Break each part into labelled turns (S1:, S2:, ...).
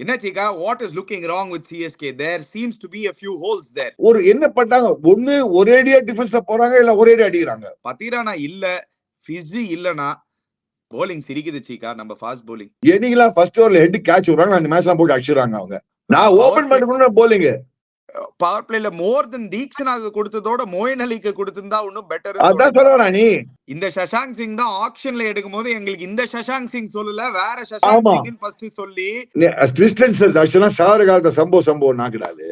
S1: என்ன சீக்கா, what is looking wrong with CSK? There seems to be a few holes there.
S2: ஒரு என்ன பண்ணாங்க, ஒண்ணு ஒரேடியா டிஃபென்ஸ்ல போறாங்க, இல்ல ஒரேடியா அடிக்கிறாங்க.
S1: பத்திரானா இல்ல, ஃபிஸி இல்லனா bowling சிரிக்குது சீக்கா, நம்ம ஃபாஸ்ட் bowling.
S2: என்னைக்கெல்லாம் ஃபர்ஸ்ட் ஓவர்ல ஹெட் கேட்ச் விடுறாங்க, அந்த மேட்ச்லாம் போட்டு அடிச்சிடுறாங்க அவங்க. நான் ஓபன் பண்ணிட்டு போலிங்
S1: பவர் பிளேல மோர் தென் தீக்ஷனாக்கு கொடுத்ததோட மோயின் அலிக்கு கொடுத்திருந்தா இன்னும் பெட்டர்.
S2: அதான் சொல்றா நீ.
S1: இந்த சஷாங்க் சிங் தான் ஆக்ஷன்ல எடுக்கும் போது எங்களுக்கு இந்த சஷாங்க் சிங் சொல்லல, வேற சஷாங்க் சிங் ஃபர்ஸ்ட் சொல்லி
S2: டிஸ்டன்ஸ் ஆக்சுவலா சார காலத்த சம்பவம் நாக்கிடாது.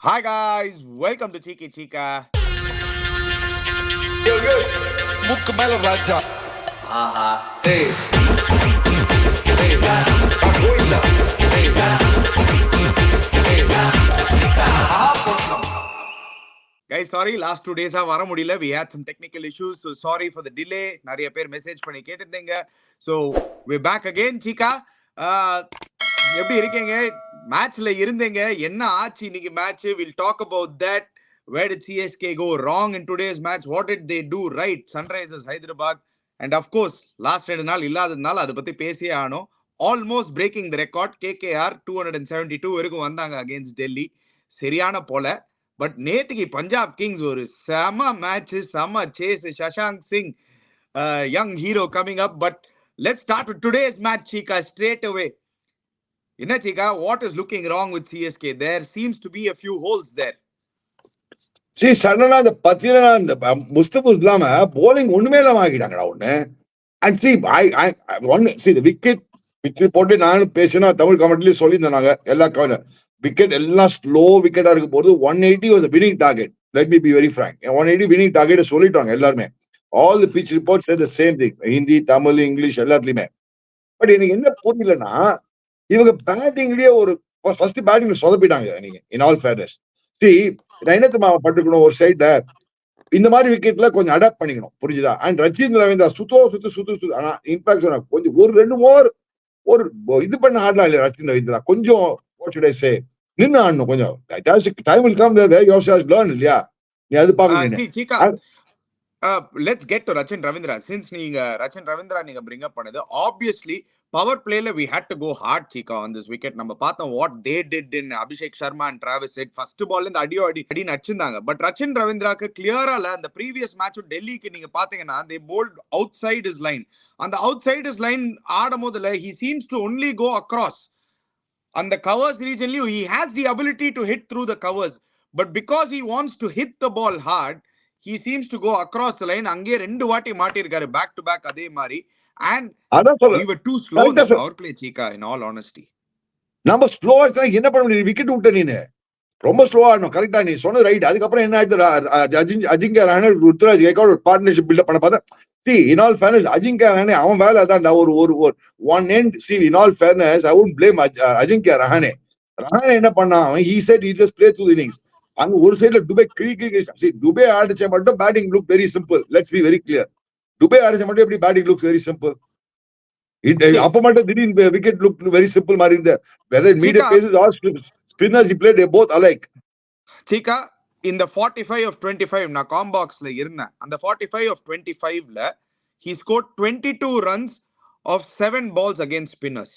S1: Hi guys, welcome to Chiki Chika.
S3: முக்கு மேல ராஜா.
S1: ஆஹா. Guys, sorry, last 2 days வர முடியல. We had some technical issues, so sorry for the delay. நிறைய பேர் மெசேஜ் பண்ணி கேட்டிருந்தீங்க. So we're back again, Chika. எப்படி இருக்கீங்க? மேட்ச்ல இருந்தீங்க, என்ன ஆச்சு இன்னைக்கு match? We'll talk about that. Where did CSK go wrong in today's match? What did they do right? Sunrisers Hyderabad. And of course, last 2 நாள் இல்லாததுனால அதை பத்தி பேசியே ஆனோம். Almost breaking the record. KKR 272 வரைக்கும் வந்தாங்க against Delhi. சரியான போல. பட் நேத்துக்கு பஞ்சாப் கிங்ஸ் ஒரு செம மேட்ச், செம chase. Shashank Singh, young hero coming up. But let's start with today's match Cheeka, straight away. என்ன Cheeka, what is looking wrong with CSK? There seems to be a few holes there.
S2: சடனா அந்த பத்திரனா அந்த முஸ்தபிஸ் இல்லாம போலிங் ஒண்ணுமே இல்லாம ஆகிட்டாங்கடா ஒண்ணு. அண்ட் விக்கெட் போட்டு நானும் பேசினா தமிழ் கமெண்ட்லயும் சொல்லியிருந்தாங்க. எல்லா விக்கெட் எல்லாம் ஸ்லோ விக்கெட்டா இருக்கும் போது 180 was a winning target. Let me be very frank. 180 winning target சொல்லிட்டாங்க எல்லாருமே. All the pitch reports said the same thing. Hindi, Tamil, English எல்லாத்துலயுமே. பட் எனக்கு என்ன புரியலன்னா, இவங்க பேட்டிங்லயே ஒரு ஃபர்ஸ்ட் பேட்டிங்ல சொதப்பிட்டாங்க நீங்க. இன் ஆல் ஃபேர்னஸ், நான் என்ன பட்டுக்கணும், ஒரு சைட்ல இந்த மாதிரி விக்கெட்ல கொஞ்சம் அடாப்ட் பண்ணிக்கணும், புரிஞ்சுதா? அண்ட் ரச்சின் ரவீந்திரா சுத்து. ஆனா இம்பாக்ட் கொஞ்சம் ஒரு 2 ஓவர் ஒரு இது பண்ண ஆடலாம் இல்லையா ரச்சின் ரவீந்திரா? கொஞ்சம் நின்று ஆடணும் கொஞ்சம். Time will come there, you also learn இல்லையா? நீ அது பாக்கணும்.
S1: Let's get to Rachin Ravindra. Since நீங்க Rachin Ravindra நீங்க bring up பண்ணது, obviously power playல we had to go hard Chika on this wicket. நம்ம பார்த்தோம் what they did in Abhishek Sharma and Travis Head. first ball இந்த அடி நடிச்சிருந்தாங்க. But Rachin Ravindராக்கு கிளியரால அந்த previous match டெல்லிக்கு நீங்க பாத்தீங்கன்னா they bowled outside his line. அந்த outside his line ஆடும்போதுல he seems to only go across. On the covers regionally, he has the ability to hit through the covers. But because he wants to hit the ball hard, he seems to go across the line. அங்கே 2 வாட்டி மாட்டிருக்காரு back to back அதே மாதிரி. And we were too slow in the power play, Chika, in all honesty.
S2: நம்ம slow ஆயிடுச்சா என்ன பண்ண முடியும்? Wicket விட்ட நீனு ரொம்ப ஸ்லோவா ஆடணும். கரெக்டா நீ சொன்ன ரைட். அதுக்கப்புறம் என்ன ஆயிடுச்சு, அஜிங்கியா ரஹானே ருத்ராஜ் கைக்வாட் ஒரு பார்ட்னர்ஷிப் பில்டப் பண்ண பார்த்தா, in all fairness, Ajinkya Rahane அவன் வேலை அதான்டா. ஒரு one end. in all fairness, I wouldn't blame Ajinkya Rahane. என்ன பண்ணான் அவன்? he said he just play through the innings. அங்க ஒரு சைடுல டுபே டுபே ஆடிச்ச மட்டும் batting look very simple. Let's be very clear. Dube ஆடிச்ச மட்டும் எப்படி பேட்டிங் லுக்ஸ் வெரி சிம்பிள். அப்ப மட்டும் திடீர்னு விக்கெட் லுக் வெரி சிம்பிள் மாதிரி இருந்த. whether media paces or spinners he played, they both alike.
S1: Chika, in the 45 of 25 நான் காம்பாக்ஸ்ல இருந்தேன். அந்த 45 of 25ல he scored 22 runs of 7 balls against spinners.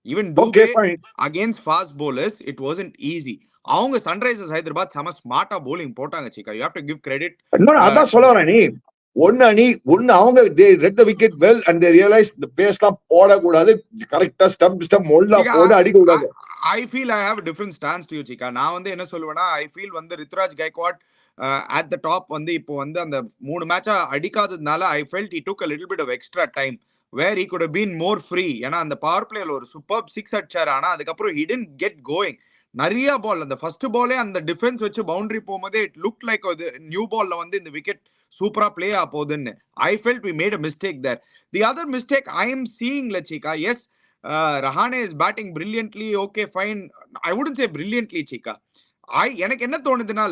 S1: Even Dubey against fast bowlers, it wasn't easy. அவங்க Sunrisers Hyderabad செம ஸ்மார்ட்டா bowling போட்டாங்க Chika. You have to give credit.
S2: அதான் சொல்ல வரேன் நீ. ஒன்னு அவங்க they read the wicket well and they realized the pace எல்லாம் போடக்கூடாது, கரெக்டா ஸ்டம்ப் மொல்லா போட அடிக்க கூடாது.
S1: I feel I have a different stance to you Chika. நான் வந்து என்ன சொல்லுவேன்னா, I feel வந்து Ruturaj Gaikwad at the top வந்து இப்போ வந்து அந்த 3 மேட்சா அடிக்காததுனால I felt he took a little bit of extra time where he could have been more free. ஏன்னா அந்த பவர் பிளேல ஒரு சூப்பர் 6 அடிச்சாரு. ஆனா அதுக்கப்புறம் he didn't get going. நிறைய பால் அந்த ஃபர்ஸ்ட் பாலே அந்த டிஃபென்ஸ் வச்சு பவுண்டரி போகும்போதே இட் லுக் லைக் நியூ பால்ல வந்து இந்த விக்கெட் சூப்பரா பிளே ஆ போகுதுன்னு. I felt we made a mistake there. The other mistake I am seeing Chika, yes, Rahane is batting brilliantly, okay fine. I wouldn't say brilliantly Chika. எனக்கு என்ன தோணுதுன்னா,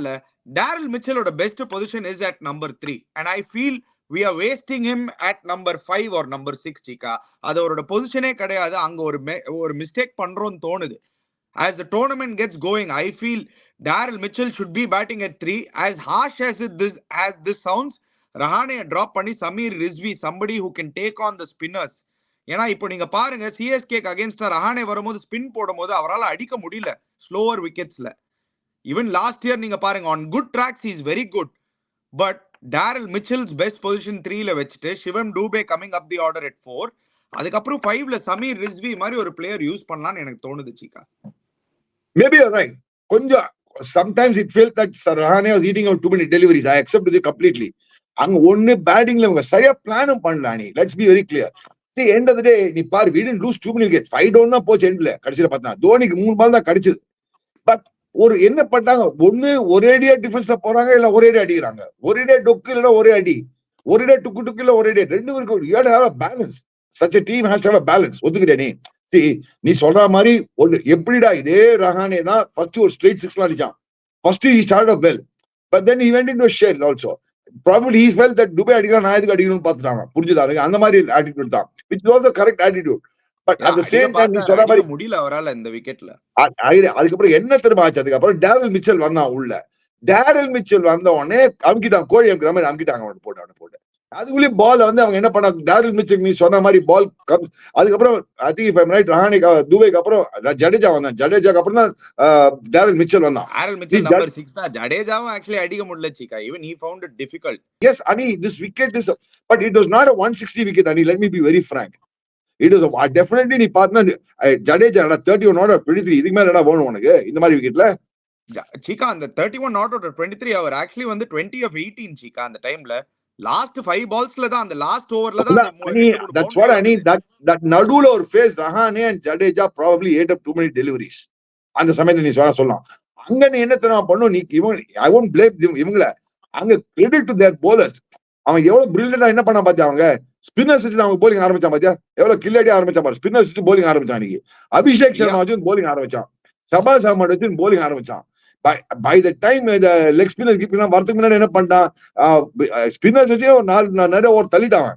S1: Daryl மிச்சலோட best position is at number 3 and I feel we are wasting him at number 5 or number 6 Chika. அது அவரோட பொசிஷனே கிடையாது. அங்க ஒரு mistake பண்றோம்னு தோணுது. As the tournament gets going, I feel Daryl Mitchell should be batting at 3. As harsh as this sounds, Rahane drop பண்ணி Sameer Rizvi somebody who can take on the spinners. ஏன்னா இப்போ நீங்க பாருங்க சிஎஸ்கேக்கு அகேன்ஸ்டா ரஹானே வரும்போது ஸ்பின் போடும்போது அவரால் அடிக்க முடியல ஸ்லோவர் விக்கெட்ஸ்ல. ஈவன் லாஸ்ட் இயர் நீங்க பாருங்க on good tracks is very good. But Daryl Mitchell's best position 3ல வச்சுட்டு Shivam Dube coming up the order at 4, அதுக்கப்புறம் 5ல சமீர் ரிஸ்வி மாதிரி ஒரு பிளேயர் யூஸ் பண்ணலாம்னு எனக்கு தோணுது சீக்கா.
S2: Maybe you're right. கொஞ்சம் sometimes it felt that Rahane was eating out too many deliveries. I accept it completely. அங்க ஒன்னு பேட்டிங்ல அவங்க சரியா பிளானும் பண்ணலாம். நீ let's be very clear. See, end of the day நீ பாரு, we didn't lose too many wickets. 5 தான் போச்சு எண்ட்ல. கடைசில பார்த்தா தோனிக்கு 3 பால் தான் கிடைச்சது. பட் ஒரு என்ன பண்ணாங்க, ஒன்னு ஒரேடியா டிஃபென்ஸ்ல போறாங்க, இல்ல ஒரேடியா அடிக்கிறாங்க. ஒரேடியா டொக்கு இல்ல ஒரே அடி, ஒரேடியா டுக்கு டுக்கு இல்ல ஒரேடியா, ரெண்டு பேருக்கு you have to have a balance. Such a team has to have a balance. ஒத்துக்கிறியா நீ? See, நீ சொல்ற மாதிரி ஒன்னு எப்படிடா இதே ரஹானே தான் ஃபர்ஸ்ட் ஒரு ஸ்ட்ரெயிட் 6 அடிச்சான். First he started off well, but then he went into a shell also. Probably he felt that Dubai அடிக்கலாம் நான் எதுக்கு அடிக்கணும்னு பார்த்துட்டாங்க. புரிஞ்சுதா? அந்த மாதிரி ஆட்டிடியூட் தான், which is also correct attitude. But at the same time நீ சொல்ற மாதிரி
S1: முடியல அவரால இந்த விக்கெட்ல.
S2: அதுக்கப்புறம் என்ன திரும்ப ஆச்சு, அதுக்கப்புறம் டேரல் மிச்சல் வந்தான் உள்ள. டேரல் மிச்சல் வந்த உடனே அமுக்கிட்டான், கோழி அமுக்கிற மாதிரி அமுக்கிட்டாங்க. அவன் போட்டு அதுக்குள்ளேயும் பால் வந்து அவங்க என்ன பண்ணாங்க, டேரல் மிச்சல் நீ சொன்ன மாதிரி பால். அதுக்கப்புறம் I think if I am right, Rahane துபேக்கு அப்புறம் ஜடேஜா வந்தான். ஜடேஜாக்கு அப்புறம் தான் டேரல் மிச்சல் வந்தான்.
S1: டேரல் மிச்சல் நம்பர் 6 தான். ஜடேஜாவும் actually அடிக்க முடியல சீக்கா. even he found it difficult.
S2: Yes, Ani, this wicket is, but it was not a 160 wicket, Ani. Let me be very frank. It was definitely நீ பார்த்தா Jadeja 31 not 23 இதுக்கு மேல என்னடா வேணும் உனக்கு இந்த மாதிரி விக்கெட்ல
S1: சீக்கா. அந்த 31 not out of 23 our actually வந்து 20 of 18 சீக்கா. அந்த டைம்ல லாஸ்ட் 5 பால்ஸ்ல தான், அந்த லாஸ்ட் ஓவர்ல தான்.
S2: That's what I mean. That நடுவுல ஒரு phase Rahane and Jadeja probably ate up too many deliveries. அந்த சமயத்துல நீ சொல்லலாம். அங்க நீ என்ன தெரியுமா பண்ணும், நீ I won't blame them. இவங்கள அங்க credit to their bowlers. அவன் எவ்வளவு பிரில்லியண்டா என்ன பண்ண பாத்தியா, அவங்க ஸ்பின்னர்ஸ் வச்சு அவங்க போலிங் ஆரம்பிச்சான் பாத்தியா, எவ்வளவு கில்லாடி ஆரம்பிச்சான் பாரு. ஸ்பின்னர்ஸ் வச்சு போலிங் ஆரம்பிச்சான். இன்னைக்கு அபிஷேக் சர்மா வச்சு போலிங் ஆரம்பிச்சான், ஷபாஸ் அஹ்மத் வச்சு போலிங் ஆரம்பிச்சான். By the time the leg spinners keeping வரதுக்கு முன்னாடி என்ன பண்ணிட்டான், ஸ்பின்னர்ஸ் வச்சு நிறைய ஓவர் தள்ளிட்டான்.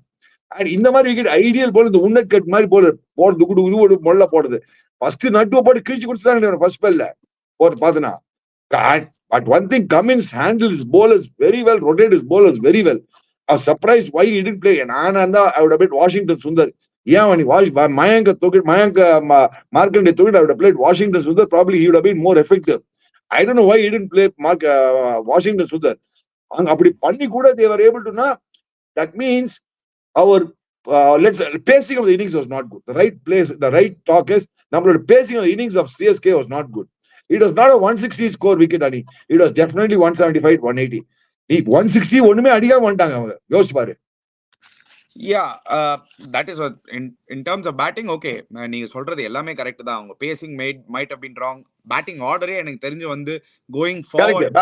S2: அண்ட் இந்த மாதிரி விக்கெட் ஐடியல் போல், இந்த உன்னட் கட் மாதிரி போல போடுறது, குடு மொல்ல போடுது. ஃபர்ஸ்ட் நட்டுவ போட்டு கிழிச்சு கொடுத்துட்டாங்க ஃபர்ஸ்ட் ஸ்பெல்ல போட்டு பாத்தனா. But one thing, Cummins handled his bowlers very well, rotated his bowlers very well. I was surprised why he didn't play. And I would have played Washington Sundar. Yeah, when he watched Mayank Markande took it, I would have played Washington Sundar. Probably he would have been more effective. I don't know why he didn't play Washington Sundar. அப்படி பண்ணி கூட they were able to know. That means our pacing of the innings was not good. The right place, the right talk is, நம்மளோட pacing of the innings of CSK was not good. It was not a 160 score wicket, Ani. It was definitely 175, 180. 160 ஒண்ணுமே அடிக்காம வந்துட்டாங்க அவங்க. யோசிச்சு பாரு.
S1: Yeah, that is what in terms of batting, okay, நீங்க சொல்றது எல்லாமே கரெக்ட் தான். அவங்க pacing might have been wrong. Batting ஆர்டரே எனக்கு தெரிஞ்சு வந்து going forward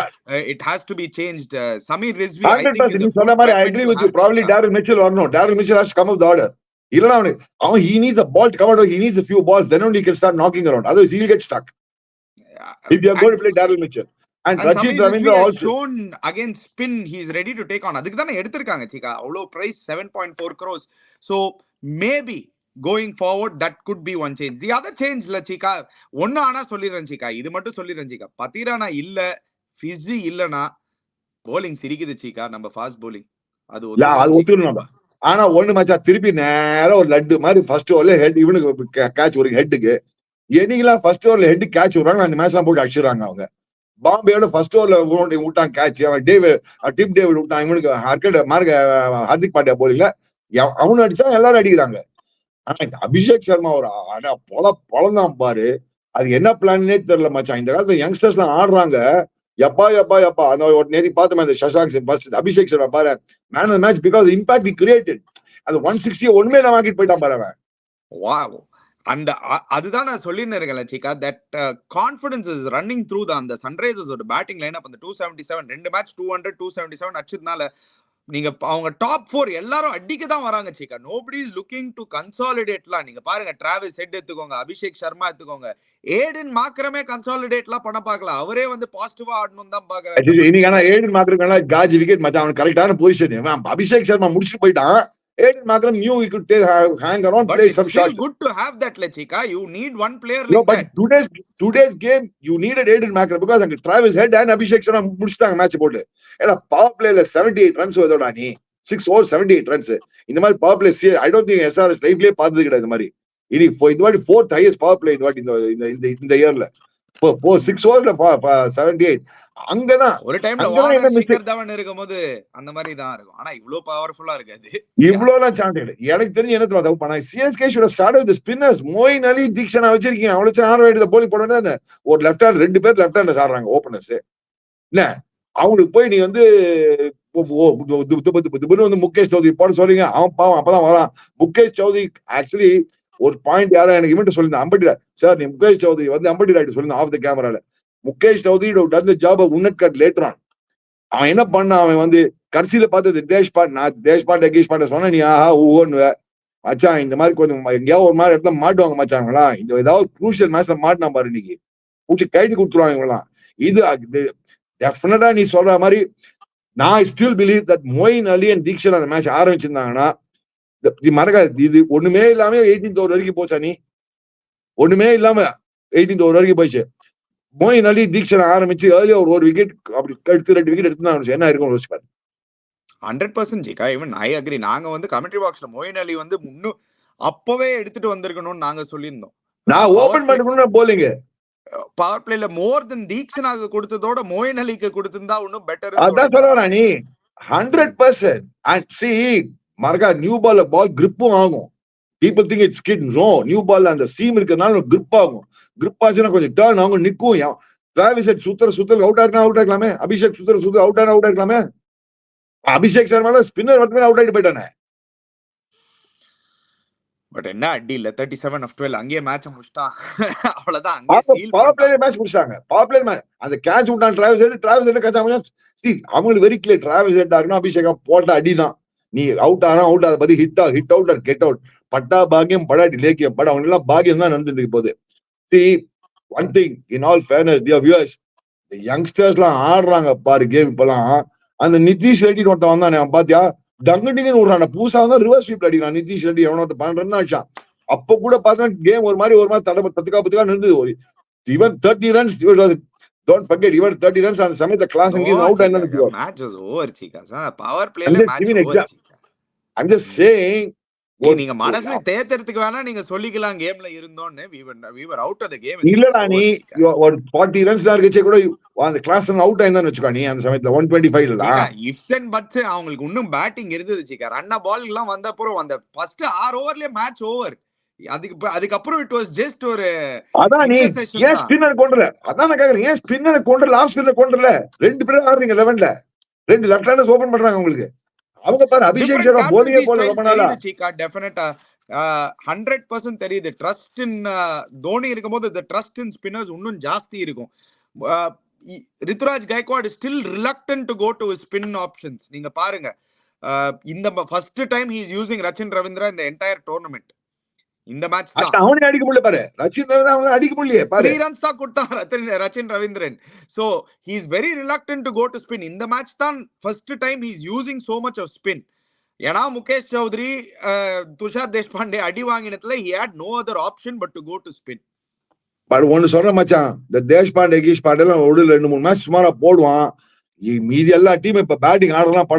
S1: it has to be changed. Sameer Rizvi I think
S2: நீ சொன்ன மாதிரி I agree with you. Probably Darryl Mitchell or no, Darryl Mitchell has to come up the order. இல்லனா அவன் he needs a ball to come out, he needs a few balls, then only he can start knocking around, otherwise he'll get stuck. If you are going to play Darryl Mitchell and Rashid Ravindra also
S1: shown against spin, he is ready to take on. அதுக்கு தான எடுத்துர்க்காங்க சீக்கா. அவ்ளோ price 7.4 crores. So maybe going forward that could be one change. The other change la chika ஒண்ணு ஆனா சொல்லிறேன் சீக்கா, இது மட்டும் சொல்லிறேன் சீக்கா. பத்திரானா இல்ல, fizzy இல்லனா bowling சிரிக்குது சீக்கா. நம்ம ஃபாஸ்ட் bowling அது
S2: ஒத்துறணும். ஆனா ஒண்ணு மச்சா, திருப்பி நேரா ஒரு லட்டு மாதிரி ஃபர்ஸ்ட் ஓவர்ல ஹெட் இவனுக்கு கேட்ச் ஒரு ஹெட்டுக்கு. என்னைக்கெல்லாம் ஃபர்ஸ்ட் ஓவர்ல ஹெட் கேட்ச் விடுறாங்க, அந்த மேட்ச் எல்லாம் போட்டு அடிச்சிடறாங்க அவங்க. பாம்பேயோட ஃபர்ஸ்ட் ஓவர்ல விட்டான் கேட்ச், அவன் டிம் டேவிட் விட்டான், இவனுக்கு ஹார்திக் பாண்டியா போலிங்ல அவனு அடிச்சா எல்லாரும் அடிக்கிறாங்க. ஆனா அபிஷேக் சர்மா ஒரு பொழந்தான் பாரு. அது என்ன பிளான்னே தெரியல மச்சான். இந்த காலத்துல யங்ஸ்டர்ஸ் எல்லாம் ஆடுறாங்க. எப்பா அந்த ஒரு நேதி பார்த்தோம், அந்த சஷாக் அபிஷேக் சர்மா பாரு, man of the match because impact he created. அந்த 160 ஒண்ணுமே நான் வாங்கிட்டு போயிட்டான் பாரு அவன்.
S1: வாவ். அந்த அதுதான் நான் சொல்லின்னு இருக்கேன் Cheeka, that confidence is running through the அந்த சன்ரைசர்ஸோட பேட்டிங் லைன் அப். அந்த 277 ரெண்டு மேட்ச் 200 277 அடிச்சதுனால நீங்க அவங்க டாப் 4 எல்லாரும் அடிக்க தான் வராங்க Cheeka. Nobody is looking to கன்சாலிடேட்லாம். நீங்க பாருங்க, டிராவிஸ் ஹெட் எடுத்துக்கோங்க, அபிஷேக் சர்மா எடுத்துக்கோங்க, ஏடன் மார்க்ரமே கன்சாலிடேட்லாம் பண்ண பார்க்கல. அவரே வந்து பாசிட்டிவா ஆடணும் தான் பாக்குறாரு.
S2: இன்னைக்கு ஆனா ஏடன் மார்க்ரம் காஜி விக்கெட் மச்சான், அவனுக்கு கரெக்டான பொசிஷன். அபிஷேக் சர்மா முடிச்சு போயிட்டான். Aiden Markram knew he could hang around,
S1: but
S2: play some shots.
S1: It's good to have that, Lechika. You need one player
S2: no,
S1: like
S2: but
S1: that.
S2: Today's game, you needed Aiden Markram because Travis Head and Abhishek Sharma முடிச்சிட்டாங்க match போட்டு. ஏன்னா power பிளேல 78 runs வந்தோடா நீ. 6 overs 78 runs. இந்த மாதிரி power play I don't think SRS லைஃப்லயே பார்த்தது கிடையாது இந்த மாதிரி. இனி இந்த வாட்டி 4th highest பவர் பிளே இந்த வாட்டி இந்த இயர்ல. 6 ஓவர்ல 78. அங்கதான்
S1: ஒரு டைம்ல சிக்கர் தவன் இருக்கும்போது அந்த மாதிரி தான் இருக்கும். ஆனா இவ்ளோ பவர்ஃபுல்லா இருக்காது.
S2: இவ்ளோலாம் சான்ஸ் இல்லை. எனக்கு தெரிஞ்சு என்ன தப்பு பண்ணா CSK should start with spinners. Moeen Ali, Theekshana வச்சிருக்கீங்க. அவ்வளவு ஆட வேண்டியது போலி போடணும். ஒரு லெஃப்ட் ஹேண்ட் 2 பேர் லெஃப்ட் ஹேண்ட்ல ஆடுறாங்க ஓபனர்ஸ். இல்ல அவங்களுக்கு போய் நீ வந்து முகேஷ் சௌத்ரி போட சொல்றீங்க. அவன் பாவம் அப்பதான் வரான். முகேஷ் சௌத்ரி ஆக்சுவலி ஒரு பாயிண்ட் யாரா எனக்கு இவன்ட்டு சொல்லிருந்தேன். அம்பட்டி சார், நீ முகேஷ் சௌத்ரி வந்து அம்பட்டி ராய்டு சொல்லிருந்தேன் ஆஃப் த கேமரால. Mukesh Choudhary done the job of Unadkat later on. அவன் என்ன பண்ணான், அவன் வந்து கடைசியில பார்த்தது தேஷ்பாண்டே கீஷ்பாண்டே சொன்ன நீ ஆஹா ஊன்னு மச்சான். இந்த மாதிரி கொஞ்சம் எங்கேயாவது ஒரு மாதிரி இடத்துல மாட்டுவாங்க மச்சாங்களா. இந்த ஏதாவது குரூஷியல் மேட்ச்ல மாட்டினா பாரு இன்னைக்கு பூச்சி கைட்டு கொடுத்துருவாங்க இவங்கலாம். இது டெஃபினட்டா நீ சொல்ற மாதிரி நான் still believe that Moeen Ali and Theekshana அந்த மேட்ச் ஆரம்பிச்சிருந்தாங்கன்னா மறக்காது. இது ஒண்ணுமே இல்லாம 18th ஓவர் வரைக்கும் போச்சா, நீ ஒண்ணுமே இல்லாம 18th ஓவர் வரைக்கும் போயிடுச்சு. மொயின் அலி தீக்ஷன் ஆரம்பிச்சு ஏர்லியா ஒரு விக்கெட் அப்படி எடுத்து 2 விக்கெட் எடுத்து என்ன இருக்கும் யோசிப்பாரு.
S1: 100% ஜிகா. Even I agree. நாங்க வந்து கமெண்ட்ரி பாக்ஸ்ல மொயின் அலி வந்து முன்னும் அப்பவே எடுத்துட்டு வந்திருக்கணும்னு நாங்க சொல்லியிருந்தோம்.
S2: நான் ஓபன் பண்ணணும்னு போலிங்க
S1: பவர் பிளேல மோர் தென் தீக்ஷனாக கொடுத்ததோட மொயின் அலிக்கு கொடுத்திருந்தா இன்னும் பெட்டர்.
S2: அதான் சொல்றேன் நீ 100%. அண்ட் சி மறக்கா நியூ பால் கிரிப்பும் ஆகும். People think it's kid. No, new ball அந்த சீம் இருக்கிறதுனால கிரிப் ஆகும். கிரிப் ஆச்சுன்னா கொஞ்சம் டர்ன் ஆகும், நிக்கும். டிராவிஸ் சுத்தர அவுட் ஆயிருக்கலாமே. அபிஷேக் சுத்தர அவுட் ஆயிருக்கலாமே. அபிஷேக் சர்மா ஸ்பின்னர் மட்டுமே அவுட் ஆயிட்டு போயிட்டானே.
S1: பட் என்ன அடி இல்ல. 37 of 12 அங்கேயே மேட்ச் முடிச்சிட்டான். அவ்வளவுதான்.
S2: பவர் பிளேல மேட்ச் முடிச்சாங்க. பவர் பிளே அந்த கேட்ச் விட்டான் டிராவிஸ் ஹெட் கச்சாம. அவங்களுக்கு வெரி கிளியர். டிராவிஸ் ஹெட் இருக்கணும், அபிஷேக் போட்ட அடிதான். நீ அவுட் ஆனா அவுட், அதை பத்தி hit out or get out. பட்டா பாகியம் படாட்டி லேக்கியம் பட் அவங்க எல்லாம் பாகியம் தான் நடந்துட்டு இருக்கு போகுது. See, one thing in all fairness, dear viewers, the youngsters எல்லாம் ஆடுறாங்க பாரு கேம். இப்பெல்லாம் அந்த நிதிஷ் ரெட்டி ஒருத்தன் வந்தானே, பாத்தியா டங்குடிங்கன்னு விடுறான். பூசா வந்து ரிவர்ஸ் ஸ்வீப்ல அடிக்கிறான் நிதிஷ் ரெட்டி. எவனோ 12 ரன் ஆச்சான். அப்ப கூட பார்த்தா கேம் ஒரு மாதிரி தத்துக்கா நின்றுது. Even 30 runs, don't forget, even 30 runs அந்த சமயத்துல கிளாஸ் அவுட் ஆயிடுச்சு.
S1: Match was over Cheeka. Power பிளேல match over.
S2: I'm just saying,
S1: நீங்க மனசுல தேர்த்துறதுக்கு வேணா நீங்க சொல்லிக்கலாம் கேம்ல இருந்தோன்னு. we were out of the game.
S2: இல்லடா நீ ஒரு 40 ரன்ஸ்ல இருக்கச்சே கூட அந்த கிளாஸ் அவுட் ஆயிந்தான்னு வெச்சுக்கோ. நீ அந்த சமயத்துல 125 ல
S1: இஃப்ஸ் அண்ட் பட்ஸ் அவங்களுக்கு இன்னும் பேட்டிங் இருந்தது சீக்கா. ரன்ன பால் எல்லாம் வந்த அப்புறம் அந்த ஃபர்ஸ்ட் 6 ஓவர்லயே மேட்ச் ஓவர். அதுக்கப்புறம் இட் வாஸ் ஜஸ்ட் ஒரு
S2: அதான் நீ ஏன் ஸ்பின்னர் கொண்டல. அதான் நான் கேக்குறேன், ஏன் ஸ்பின்னர் கொண்டல, ஆஃப் ஸ்பின்னர் கொண்டல. 2 பேர் ஆடுறீங்க 11ல. 2 லெஃப்ட் ஹேண்டர்ஸ் ஓபன் பண்றாங்க உங்களுக்கு. அவங்க பாரு அபிஷேக் சர்மா போலிங்கே போல ரொம்ப நாளா.
S1: டெஃபினட்டா 100% தெரியுது. ட்ரஸ்ட் இன் தோனி இருக்கும்போது the trust in spinners இன்னும் ஜாஸ்தி இருக்கும். Rituraj Gaikwad is still reluctant to go to spin options. நீங்க பாருங்க, இந்த first time he is using Rachin Ravindra in the entire tournament. இந்த மேட்ச் தான்
S2: அவனே அடிக்க முடியல பாரு. ரச்சின் ரவீந்திரன் அவனே அடிக்க முடியல பாரு.
S1: 3 runs தான் கொடுத்தான் Rachin Ravindran. So he is very reluctant to go to spin. இந்த மேட்ச் தான் first time he is using so much of spin. ஏன்னா முகேஷ் சௌத்ரி, துஷார் தேஷ்பாண்டே அடி வாங்கினதுல he had no other option but to go to spin.
S2: But ஒன்னு சொல்ற மச்சான், இந்த தேஷ்பாண்டே கீஷ்பாண்டே எல்லாம் ஒரு 2-3 மேட்ச் சுமாரா போடுவான். மீதி எல்லா டீம் இப்ப பேட்டிங் ஆர்டர்லாம்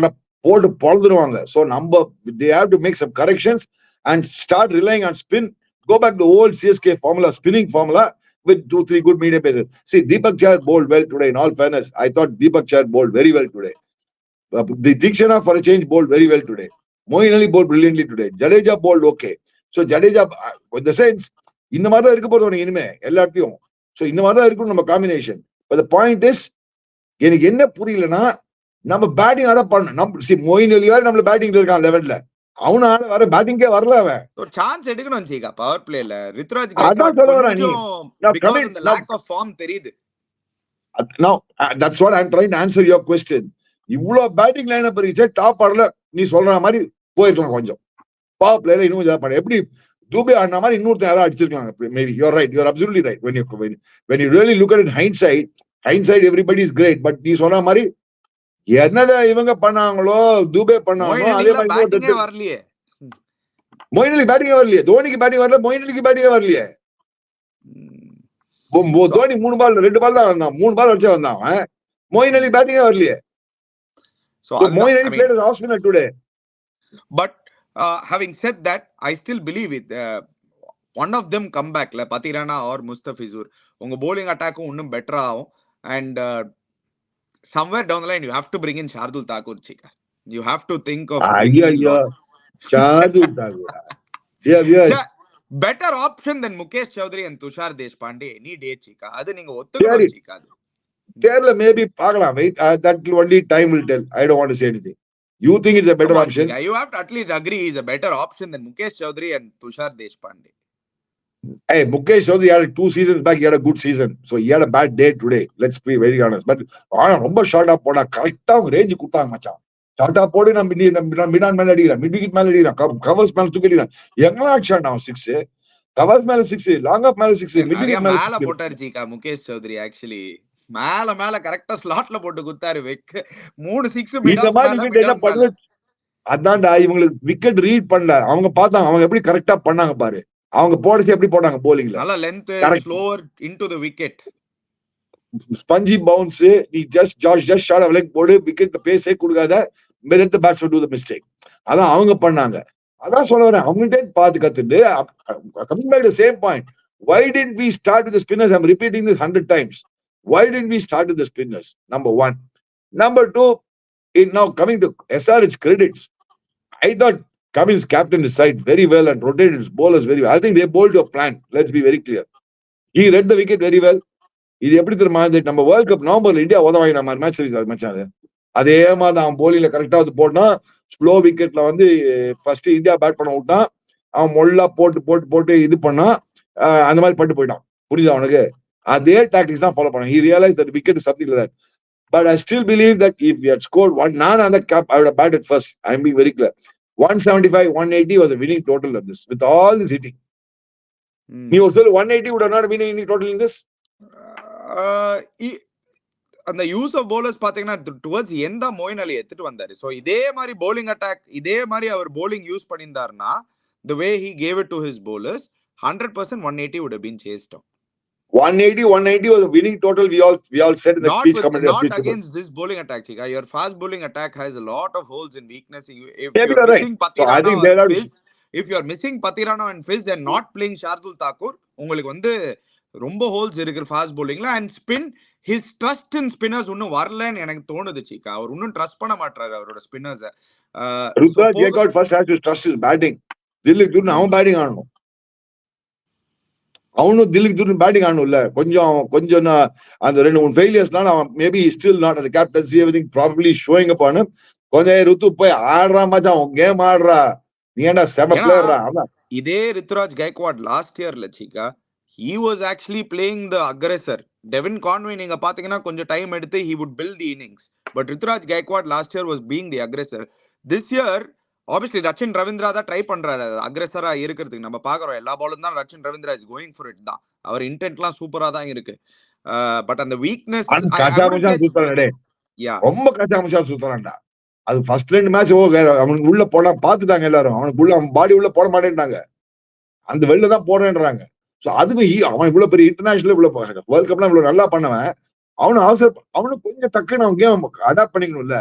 S2: போட்டு பொழுதுருவாங்க. So they have to make some corrections and start relying on spin. Go back to the old CSK formula, spinning formula with 2-3 good medium pacers. See, Deepak Chahar bowled well today. In all fairness, I thought Deepak Chahar bowled very well today. The Dikshana for a change bowled very well today. Moeen Ali bowled brilliantly today. Jadeja bowled okay. So Jadeja, in the sense, இந்த மாதிரி தான் இருக்க போறது உனக்கு இனிமே எல்லாத்தையும். So இந்த மாதிரி தான் இருக்கும் நம்ம combination. But the point is, எனக்கு என்ன புரியலன்னா, நம்ம பேட்டிங் ஆட பண்ணணும். மொயின் அலி வேற நம்மள பேட்டிங்ல இருக்கான் 11ல. அவனால வர பேட்டிங்கே வரல. அவன் ஒரு
S1: சான்ஸ் எடுக்கணும் சீகா பவர் பிளேல. ரித்துராஜ்
S2: அதான் சொல்ல வரேன் நீ.
S1: because of the lack of form தெரியுது.
S2: Now that's what I'm trying to answer your question. இவ்ளோ பேட்டிங் லைன் அப் இருந்துச்சு, டாப் ஆர்டர்ல நீ சொல்ற மாதிரி போயிருக்கலாம் கொஞ்சம். பவர் பிளேல இன்னும் கொஞ்சம் பண்ண எப்படி தூபே ஆடின மாதிரி இன்னொருத்தர் யாராவது அடிச்சிருக்காங்க. Maybe you are right, you are absolutely right. when you really look at it hindsight everybody is great. But நீ சொன்ன மாதிரி என்னதான் இவங்க பண்ணாங்களோ, தூபே பண்ணாங்களோ, அதே மாதிரி
S1: வரலையே.
S2: மொயின் அலி பேட்டிங்கே வரலையே. தோனிக்கு பேட்டிங் வரல, மொயின் அலிக்கு பேட்டிங்கே வரலையே. தோனி 2 பால் தான் வந்தான். 3 பால் வச்சே வந்தான். மொயின் அலி பேட்டிங்கே வரலையே. மொயின் அலி played as off spinner today.
S1: But having said that, I still believe it. One of them come back, like Patirana or Mustafizur. Unga bowling attack unnum better ஆகும். And somewhere down the line, you have to bring in Shardul Thakur, Chika. You have to think of bringing in
S2: ஐயா Shardul தாக்கூரா
S1: Yeah, better option than Mukesh Chaudhary and Tushar Deshpande any day, Chika. அது நீங்க ஒத்துக்கணும்,
S2: சரி
S1: Chika.
S2: தெரியல maybe பார்க்கலாம் wait that only time will tell I don't want to say anything you think it's a
S1: Come
S2: better
S1: on,
S2: option
S1: Chika. You have to at least agree he's a better option than Mukesh Chaudhary and Tushar Deshpande.
S2: Hey, Mukesh Chaudhary had 2 seasons back. He had a good season. So he had a bad day today. Let's be very honest. But ரொம்ப ஷார்ட்டா போனா கரெக்டா range கொடுத்தாங்க மச்சான். ஷார்ட்டா போடு நான் mid-on மேல அடிக்கிறேன், மிட் விக்கெட் மேல அடிக்கிறேன், கவர்ஸ் மேல தூக்கி அடிக்கிறேன். எங்கெல்லாம் அடிச்சான் அவன் 6, கவர்ஸ் மேல 6, லாங் ஆஃப் மேல 6, மிட்
S1: நிறைய
S2: விக்கெட் மேல
S1: மேல போட்டாரு, Chika. Mukesh Chaudhary actually மேல கரெக்டா ஸ்லாட்ல போட்டு குத்தாரு. 3 6 மிட்
S2: இந்த
S1: ஆஃப்
S2: மாதிரி
S1: மேல
S2: விக்கெட் என்ன
S1: மிட் மேல.
S2: பண்ணு அதான்டா இவங்களுக்கு விக்கெட் ரீட் பண்ணல. அவங்க பார்த்தாங்க அவங்க எப்படி கரெக்டா பண்ணாங்க பாரு. அவங்க போடுச்சு எப்படி போட்டாங்க போலிங்ல.
S1: நல்ல length slower into the wicket.
S2: Spongy bounce நீ ஜஸ்ட் ஷார்ட் ஆஃப் லெக் போடு, விக்கெட் பேஸே கொடுக்காத, let the batsman do the mistake. அதான் அவங்க பண்ணாங்க. அதான் சொல்ல வரேன், அவங்கள்ட்ட பார்த்து கத்துட்டு coming back to the same point, why didn't we start with the spinners? I'm repeating this 100 times. Why didn't we start with the spinners? Number 1. Number 2, now coming to SRH credits, I thought Cummins captained his side very well and rotated his bowlers very well. I think they bowled to a plan. Let's be very clear. He read the wicket very well. இது எப்படி தெரியுமா, நம்ம world cup நவம்பர்ல India உதவாங்க மாதிரி match series அது மச்சான். அதே மாதிரி அவன் போலிங்ல கரெக்டா வந்து போட்டா, ஸ்லோ விக்கெட்ல வந்து ஃபர்ஸ்ட் இந்தியா பேட் பண்ண விட்டான். அவன் மொல்லா போட்டு இது பண்ணா, அந்த மாதிரி பட்டு போயிட்டான். புரியுதா அவனுக்கு? அதே டாக்டிக்ஸ் தான் ஃபாலோ பண்ணான். He realized that wicket is something like that. But I still believe that if we had scored one, நான் அந்த cap I would have batted first. I'm being very clear. 175, 180 was a winning total of this with all this hitting. நீ ஒரு சொல்லு 180 would have not been winning total in this.
S1: அந்த use of bowlers பாத்தீங்கன்னா towards எந்த மொயின் அலி எடுத்துட்டு வந்தாரு. So இதே மாதிரி bowling attack, இதே மாதிரி அவர் bowling யூஸ் பண்ணியிருந்தாருன்னா, the way he gave it to his bowlers, 100% 180 would have been chased down.
S2: 180 was a winning total. We all said in the speech commentary.
S1: Not against this bowling attack, Chika. Your fast bowling attack has a lot of holes and weakness. If you're missing Patirana and Fizz, if you're missing Patirana and Fizz and not playing Shardul Thakur, உங்களுக்கு வந்து ரொம்ப holes இருக்கு fast bowlingல. and spin, his trust in spinners இன்னும் வரலன்னு எனக்கு தோணுது, Chika. அவர் இன்னும் trust பண்ண மாட்டாரு அவரோட spinners.
S2: Rutraj Gaikwad first has to trust his batting. தில்லிக்கு தூரம் அவன் பேட்டிங் ஆடணும். அவனும் தில்லிக்கு தூரம் பேட்டிங் ஆடணும்ல. கொஞ்சம் அந்த 2-3 ஃபெயிலியர்ஸ்னால அவன் மேபி ஸ்டில் நாட் அந்த captaincy everything probably showing up on. கொஞ்சம் ருத்து போய் ஆடுறா மச்சான், அவன் கேம் ஆடுறா, நீ ஏன்டா செம பிளேயர்ரா.
S1: இதே ரித்துராஜ் கைக்வாட் லாஸ்ட் இயர்ல, Chika, he was actually playing the aggressor. Devin Conway நீங்க பாத்தீங்கன்னா கொஞ்சம் டைம் எடுத்து he would build the innings, but Rituraj Gaikwad last year was being the aggressor. This year obviously Rachin Ravindra தான் ட்ரை பண்றாரு அக்ரெசரா இருக்கிறதுக்கு. நம்ம பாக்குறோம் எல்லா பாலும் தான் Rachin Ravindra is going for it தான். அவர் இன்டென்ட்லாம் சூப்பரா தான் இருக்கு. பட் அந்த வீக்னஸ்
S2: ரொம்ப கச்சாமுச்சா சுத்தறான்டா. அது ஃபர்ஸ்ட் 2 மேட்ச் அவனுக்கு உள்ள போனா பாத்துட்டாங்க எல்லாரும். அவனுக்கு உள்ள அவன் பாடி உள்ள போட மாட்டேன்ட்டாங்க, அந்த வெளில தான் போறேன்றாங்க. சோ அதுக்கு அவன் இவ்வளவு பெரிய இன்டர்நேஷனல் இவ்வளவு வேர்ல்ட் கப்லாம் இவ்வளவு நல்லா பண்ணவன், அவனுக்கு கொஞ்சம் டக்குன்னு அவன் கேம் அடாப்ட் பண்ணிக்கணும்ல.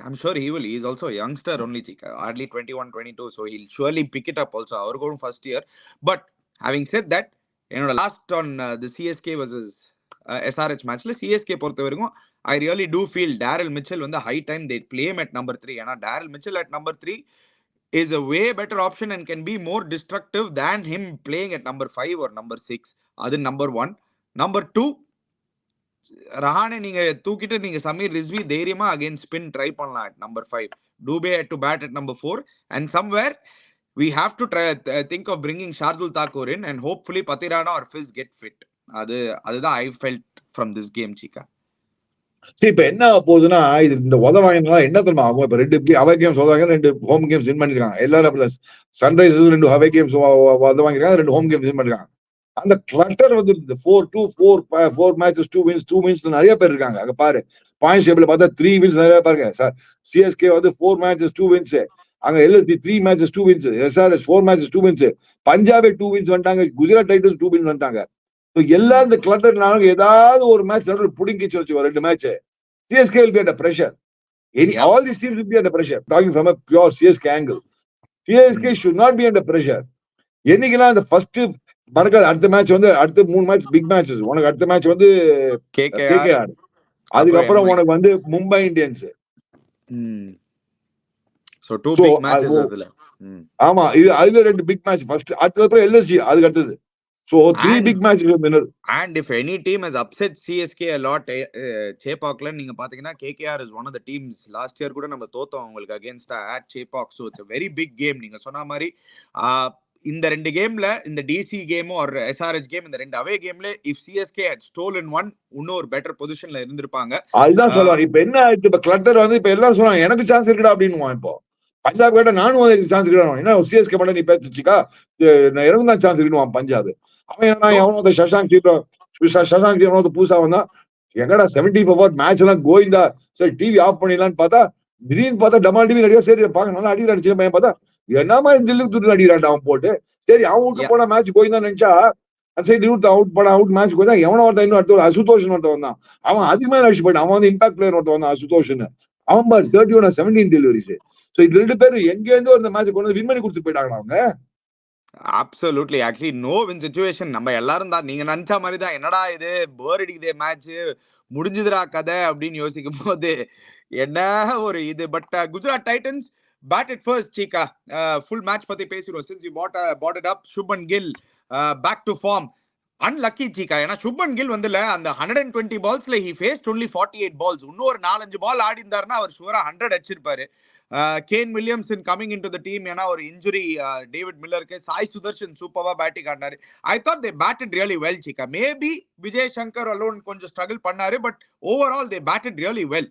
S1: I'm sure he will. He is also a youngster only, Chika. Hardly 21, 22. So he'll surely pick it up also. Our going first year. But having said that, last on the CSK versus SRH match, CSK பொறுத்த வரைக்கும் I really do feel Daryl Mitchell வந்து high time they play him at number 3. ஏன்னா Daryl Mitchell at number 3 is a way better option and can be more destructive than him playing at number 5 or number 6. அது number 1. Number 2, Rahane நீங்க தூக்கிட்டு நீங்க சமீர் ரிஸ்வி தைரியமா again spin try பண்ணலாம் at number 5. Dubey had to bat at number 4, and somewhere we have to try think of bringing Shardul Thakur in, and hopefully Patirana or Fizz get fit. அதுதான் I felt from this game, Chika.
S2: சரி, இப்ப என்ன போகுதுன்னா, இது இந்த உதவாங்கன்னா என்ன தெரியுமா ஆகும்? இப்ப 2 அவே கேம்ஸ் உதவாங்க, 2 ஹோம் கேம்ஸ் வின் பண்ணிருக்காங்க. எல்லாரும் அப்படிதான். சன்ரைசர்ஸ் 2 அவே கேம்ஸ் உதவாங்க, 2 ஹோம் கேம்ஸ் வின் பண்ணிருக்காங்க. அந்த கிளட்டர் வந்து 4-2 4 மேட்சஸ் 2 wins நிறைய பேர் இருக்காங்க. அங்க பாரு பாயிண்ட்ஸ் டேபிள்ல பார்த்தா 3 wins நிறைய பாருங்க. CSK வந்து 4 மேட்சஸ் 2 wins, அங்க LSG 3 matches 2 wins, SRH 4 matches 2 wins, பஞ்சாபே 2 wins வந்துட்டாங்க, குஜராத் டைட்டன்ஸ் 2 wins வந்துட்டாங்க. எல்லா இந்த கிளட்டர்னால ஏதாவது ஒரு மேட்ச் நடுவில் புடிங்கிச்சு வச்சு 2 match CSK will be under pressure.
S1: Yep.
S2: All these teams will be under pressure. Talking from a pure CSK angle. CSK should not be under pressure. என்னைக்குன்னா அந்த first மறக்காது, அடுத்த மேட்ச் வந்து அடுத்த 3 மேட்ச் பிக் மேட்சஸ். உனக்கு அடுத்த match வந்து
S1: KKR
S2: KKR, அதுக்கப்புறம் உனக்கு வந்து Mumbai Indians.
S1: So 2 big matches அதுல.
S2: ஆமா, இது அதுல 2 பிக் மேட்ச் ஃபர்ஸ்ட், அதுக்கப்புறம் LSG அதுக்கு அடுத்தது. So 3 big matches will win.
S1: And if any team has upset CSK a lot, Chepaukla நீங்க பாத்தீங்கன்னா KKR is one of the teams last year கூட நம்ம தோத்தோம் உங்களுக்கு against at Chepauk. So it's a very big game. நீங்க சொன்ன மாதிரி இந்த 2 கேம்ல, இந்த DC game or SRH game, இந்த 2 அவே கேம்ல if CSK had stolen one, இன்னும் ஒரு பெட்டர் பொசிஷன்ல இருந்திருப்பாங்க. அதுதான்
S2: சொல்லுவாங்க. இப்ப என்ன ஆயிடுச்சு, இப்ப கிளட்டர் வந்து இப்ப எல்லாரும் சொல்றாங்க எனக்கு சான்ஸ் இருக்குடா அப்படின்னு. இப்போ பஞ்சாப் கேட்ட நானும் எனக்கு சான்ஸ் கிடையாது, என்ன CSK மட்டும் நீ பேசிச்சுக்கா, எனக்கு தான் சான்ஸ் இருக்குவான் பஞ்சாப். அவன் எவனோ சஷாங்க் எவனோ புதுசா வந்தா, எங்கடா 75 ஓவர் மேட்ச் எல்லாம் கோயிந்தா, சரி டிவி ஆஃப் பண்ணிடலான்னு பார்த்தா, திடீர்னு பார்த்தா டமால் டிவி அடியா, சரி பாக்க நல்லா அடிக்கிற அடிச்சு பையன் பார்த்தா என்னமா தில்லுக்கு துட்டு அடிக்கிறான் அவன் போட்டு. சரி அவன் விட்டு போனா மேட்ச் கோயிந்தா நினைச்சா, சரி அவுட் போனா அவுட் மேட்ச் கோயிந்தா, எவனோ ஒருத்தன் இன்னும் அடுத்த அசுதோஷன் ஒருத்தன் வந்தான், அவன் அதிகமா அடிச்சு போயிட்டான். அவன் வந்து இம்பாக்ட் பிளேயர் ஒருத்தன் வந்தான் அசுதோஷன், அவன் 31 17 டெலிவரிஸ். சோ இது 2 பேரும் எங்க இருந்து அந்த மேட்ச் கொண்டு வின் பண்ணி கொடுத்து போயிட்டாங்க அவங்க.
S1: Absolutely. Actually no win situation. நம்ம எல்லாரும் தான் நீங்க நினைச்ச மாதிரி தான், என்னடா இது போர் அடிக்குதே மேட்ச், முடிஞ்சுதுடா கதை அப்படின்னு யோசிக்கும் போது என்ன ஒரு இது. But Gujarat Titans batted first, Chika. Full match பத்தி பேசிடுவோம். Since you brought it up, Shubman Gill back to form. Unlucky, Chika. ஏன்னா Shubman Gill வந்து அந்த 120 பால்ஸ்ல he faced only 48 balls. இன்னும் ஒரு 4-5 பால் ஆடி இருந்தாருன்னா அவர் ஷூரா 100 அடிச்சிருப்பாரு. Kane Williamson coming in to the team, ஏன்னா ஒரு இன்ஜுரி டேவிட் மில்லருக்கு. சாய் சுதர்ஷன் சூப்பரா பேட்டிங் ஆடினாரு. I thought they batted really well, Cheeka. Maybe Vijay Shankar alone கொஞ்சம் ஸ்ட்ரகிள் பண்ணாரு, but overall they batted really well.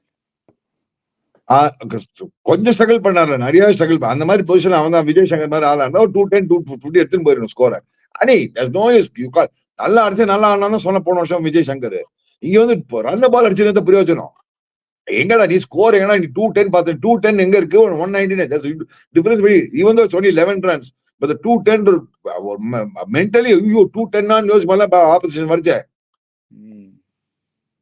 S2: கொஞ்சம் ஸ்ட்ரகிள் பண்ணாரு, நிறைய ஸ்ட்ரகிள். அந்த மாதிரி பொசிஷன் அவன் தான் விஜய் சங்கர் மாதிரி ஆளா இருந்தா 210 250 எடுத்துன்னு போயிடணும் ஸ்கோரை. அனி நல்லா அடிச்சு நல்லா ஆனாலும் சொன்ன போன வருஷம் விஜய் சங்கர். இங்க வந்து ரன் பால் அடிச்சு பிரயோஜனம் எங்கடா, நீ ஸ்கோர் எங்கன்னா நீ 210 பார்த்து 210 எங்க இருக்கு, 199 difference. Even though only 11 runs, but the 210 mentally ஐயோ 210 நான் யோசிச்சு பண்ணல ஆப்போசிஷன் வர்ச்சே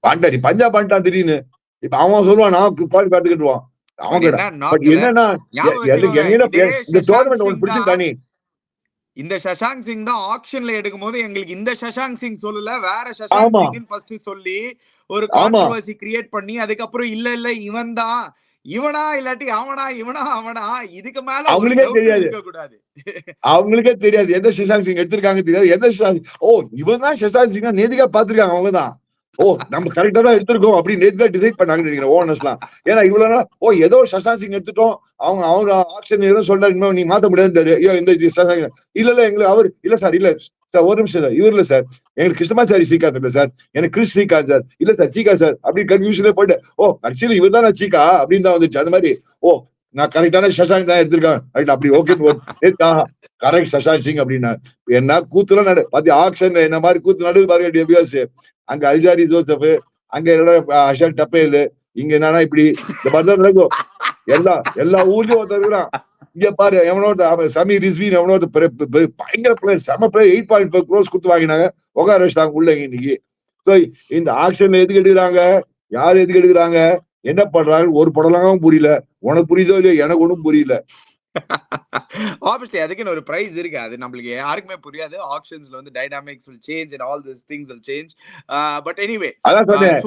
S2: பாண்டா. நீ பஞ்சாப் பண்ணிட்டான் திடீர்னு. இப்ப அவன் சொல்லுவான் நான் பால் காட்டுக்கிட்டுவான் அவன் கிட்ட. பட் என்னன்னா இந்த டோர்னமெண்ட் ஒன்று பிடிச்சிருக்கா நீ,
S1: இந்த சஷாங்க் சிங் தான் ஆக்ஷன்ல எடுக்கும் போது எங்களுக்கு இந்த சஷாங்க் சிங் சொல்லல, வேற சஷாங்க் சிங் ஃபர்ஸ்ட் சொல்லி ஒரு கான்ட்ரோவர்சி கிரியேட் பண்ணி, அதுக்கப்புறம் இல்ல இவன் தான், இவனா இல்லாட்டி அவனா இதுக்கு மேல
S2: அவங்களுக்கே தெரியாது எந்த சஷாங்க் சிங் எடுத்திருக்காங்க தெரியாது. எந்த இவன் தான் சஷாங்க் சிங் நேதிகா பாத்துருக்காங்க அவங்கதான். நம்ம கரெக்டா தான் எடுத்திருக்கோம் அப்படின்னு நேத்து தான் டிசைட் பண்ணாங்கன்னு நினைக்கிறேன் ஓனர்ஸ்லாம். ஏன்னா இவ்வளவு நாள் ஏதோ சஷாங்க் சிங் எடுத்துட்டோம், அவங்க ஆக்ஷன் ஏதோ சொல்றாரு, இன்னும் நீ மாத்த முடியாது. ஐயோ இந்த இல்ல எங்களுக்கு அவர் இல்ல சார், இல்ல சார் ஒரு நிமிஷம் சார், இவர் இல்ல சார், எங்களுக்கு கிருஷ்ணமாச்சாரி ஸ்ரீகாந்த் இல்ல சார், எனக்கு கிறிஸ் ஸ்ரீகாந்த் சார், இல்ல சார் சீகா சார் அப்படின்னு கன்ஃபியூஷனே போயிட்டு ஆக்சுவலி இவர் தான் சீகா அப்படின்னு தான் வந்துச்சு. அது மாதிரி நான் கரெக்டான சஷாங்க் தான் எடுத்திருக்கேன் அப்படி ஓகே கரெக்ட் சஷாங்க் சிங் அப்படின்னா என்ன கூத்துலாம் நடு பாத்தி ஆக்ஷன் என்ன மாதிரி கூத்து நடுவு பாருங்க டெபியாஸ். அங்க அல்ஜாரி ஜோசப், அங்க அஷல் டப்பேல், இங்க என்னன்னா இப்படி இந்த மாதிரி நடக்கும். எல்லா ஊர்லயும் ஒருத்தர் இருக்கிறான். இங்க பாரு எவனோ சமீர் ரிஸ்வீன் எவனோ பயங்கர பிளேயர், செம பிளேயர், 8.5 crores கொடுத்து வாங்கினாங்க, உட்கார வச்சுட்டாங்க உள்ள இன்னைக்கு. இந்த ஆக்ஷன்ல எதுக்கு எடுக்கிறாங்க, யாரு எதுக்கு எடுக்கிறாங்க, என்ன பண்றாங்க ஒரு படலாகவும் புரியல. உனக்கு புரியுதோ இல்லையோ, எனக்கு ஒன்றும் புரியல.
S1: Obviously அதுக்கு ஒரு பிரைஸ் இருக்கு, அது நம்மளுக்கு யாருக்குமே புரியாது. ஆக்ஷன்ஸ்ல வந்து dynamics will change and all these things will change. But anyway,
S2: அதான் சொன்னேன்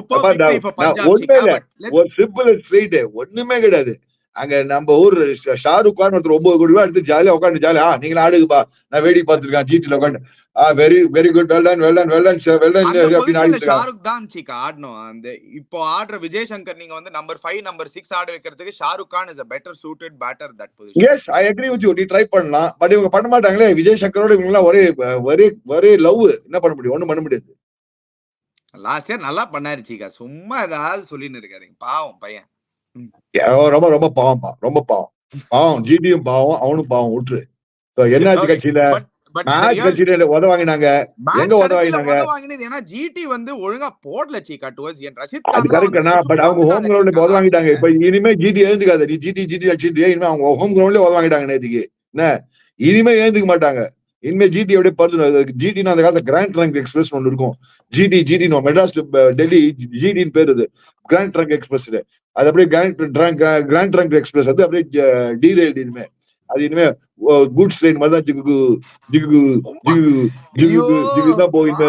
S2: ஒரு சிம்பிள் ஸ்ட்ரெயிட் ஒண்ணுமே கிடையாது. அங்க நம்ம ஊர் ஷாருக் கான் ஒருத்தர் 9 கோடி ரூபாய் எடுத்து ஜாலியா உட்காந்து ஜாலியா நீங்களா ஆடுக்குப்பா நான் வேடி பார்த்திருக்கேன் ஜிடில உட்காந்து வெரி குட்
S1: ஷாருக் தான் சீக்கா ஆடணும். அந்த இப்போ ஆடுற விஜய் சங்கர் நீங்க வந்து நம்பர் 5 நம்பர் 6 ஆட வைக்கிறதுக்கு Shahrukh Khan is a better suited batter that position.
S2: Yes, I agree with you. நீ ட்ரை பண்ணலாம், பட் இவங்க பண்ண மாட்டாங்களே. விஜய் சங்கரோட இவங்க எல்லாம் ஒரே லவ், என்ன பண்ண முடியும், ஒண்ணும் பண்ண முடியாது.
S1: லாஸ்ட் இயர் நல்லா பண்ணாரு சீக்கா, சும்மா ஏதாவது சொல்லின்னு இருக்காதீங்க, பாவம் பையன்.
S2: ரொம்ப ரொம்ப பாவம் ஜிடியும் பாவம், அவனும் பாவம் விட்டுரு. என்ன கட்சியில கட்சியில உதவாங்கினாங்க, எங்க உதவாங்கினாங்க,
S1: ஏன்னா ஜிடி வந்து ஒழுங்கா போடல சீக்கா டுவர்ட்ஸ் என் ரஷித்.
S2: அது கரெக்டா, பட் அவங்க ஹோம் கிரவுண்ட்ல உதவாங்கிட்டாங்க. இப்ப இனிமே ஜிடி எழுந்துக்காது, நீ ஜிடி அடிச்சுட்டு இனிமே அவங்க ஹோம் கிரவுண்ட்ல உதவாங்கிட்டாங்க நேத்துக்கு. என்ன இனிமே எழுந்துக்க மாட்டாங்க. இனிமே ஜிடி அப்படியே பருது. ஜிடின்னு அந்த காலத்துல கிராண்ட் ட்ரங்க் எக்ஸ்பிரஸ் ஒன்று இருக்கும். ஜிடி மெட்ராஸ் டெல்லி ஜிடின்னு பேரு இது, கிராண்ட் ட்ரங்க் எக்ஸ்பிரஸ். அது அப்படியே கிராண்ட் ட்ரங்க் எக்ஸ்பிரஸ் அது அப்படியே டீரெயில் இனிமே. அது இனிமே குட்ஸ் ட்ரெயின் மாதிரி தான் ஜிகு ஜிகு ஜிகு ஜிகு ஜிகு தான் போயிட்டு.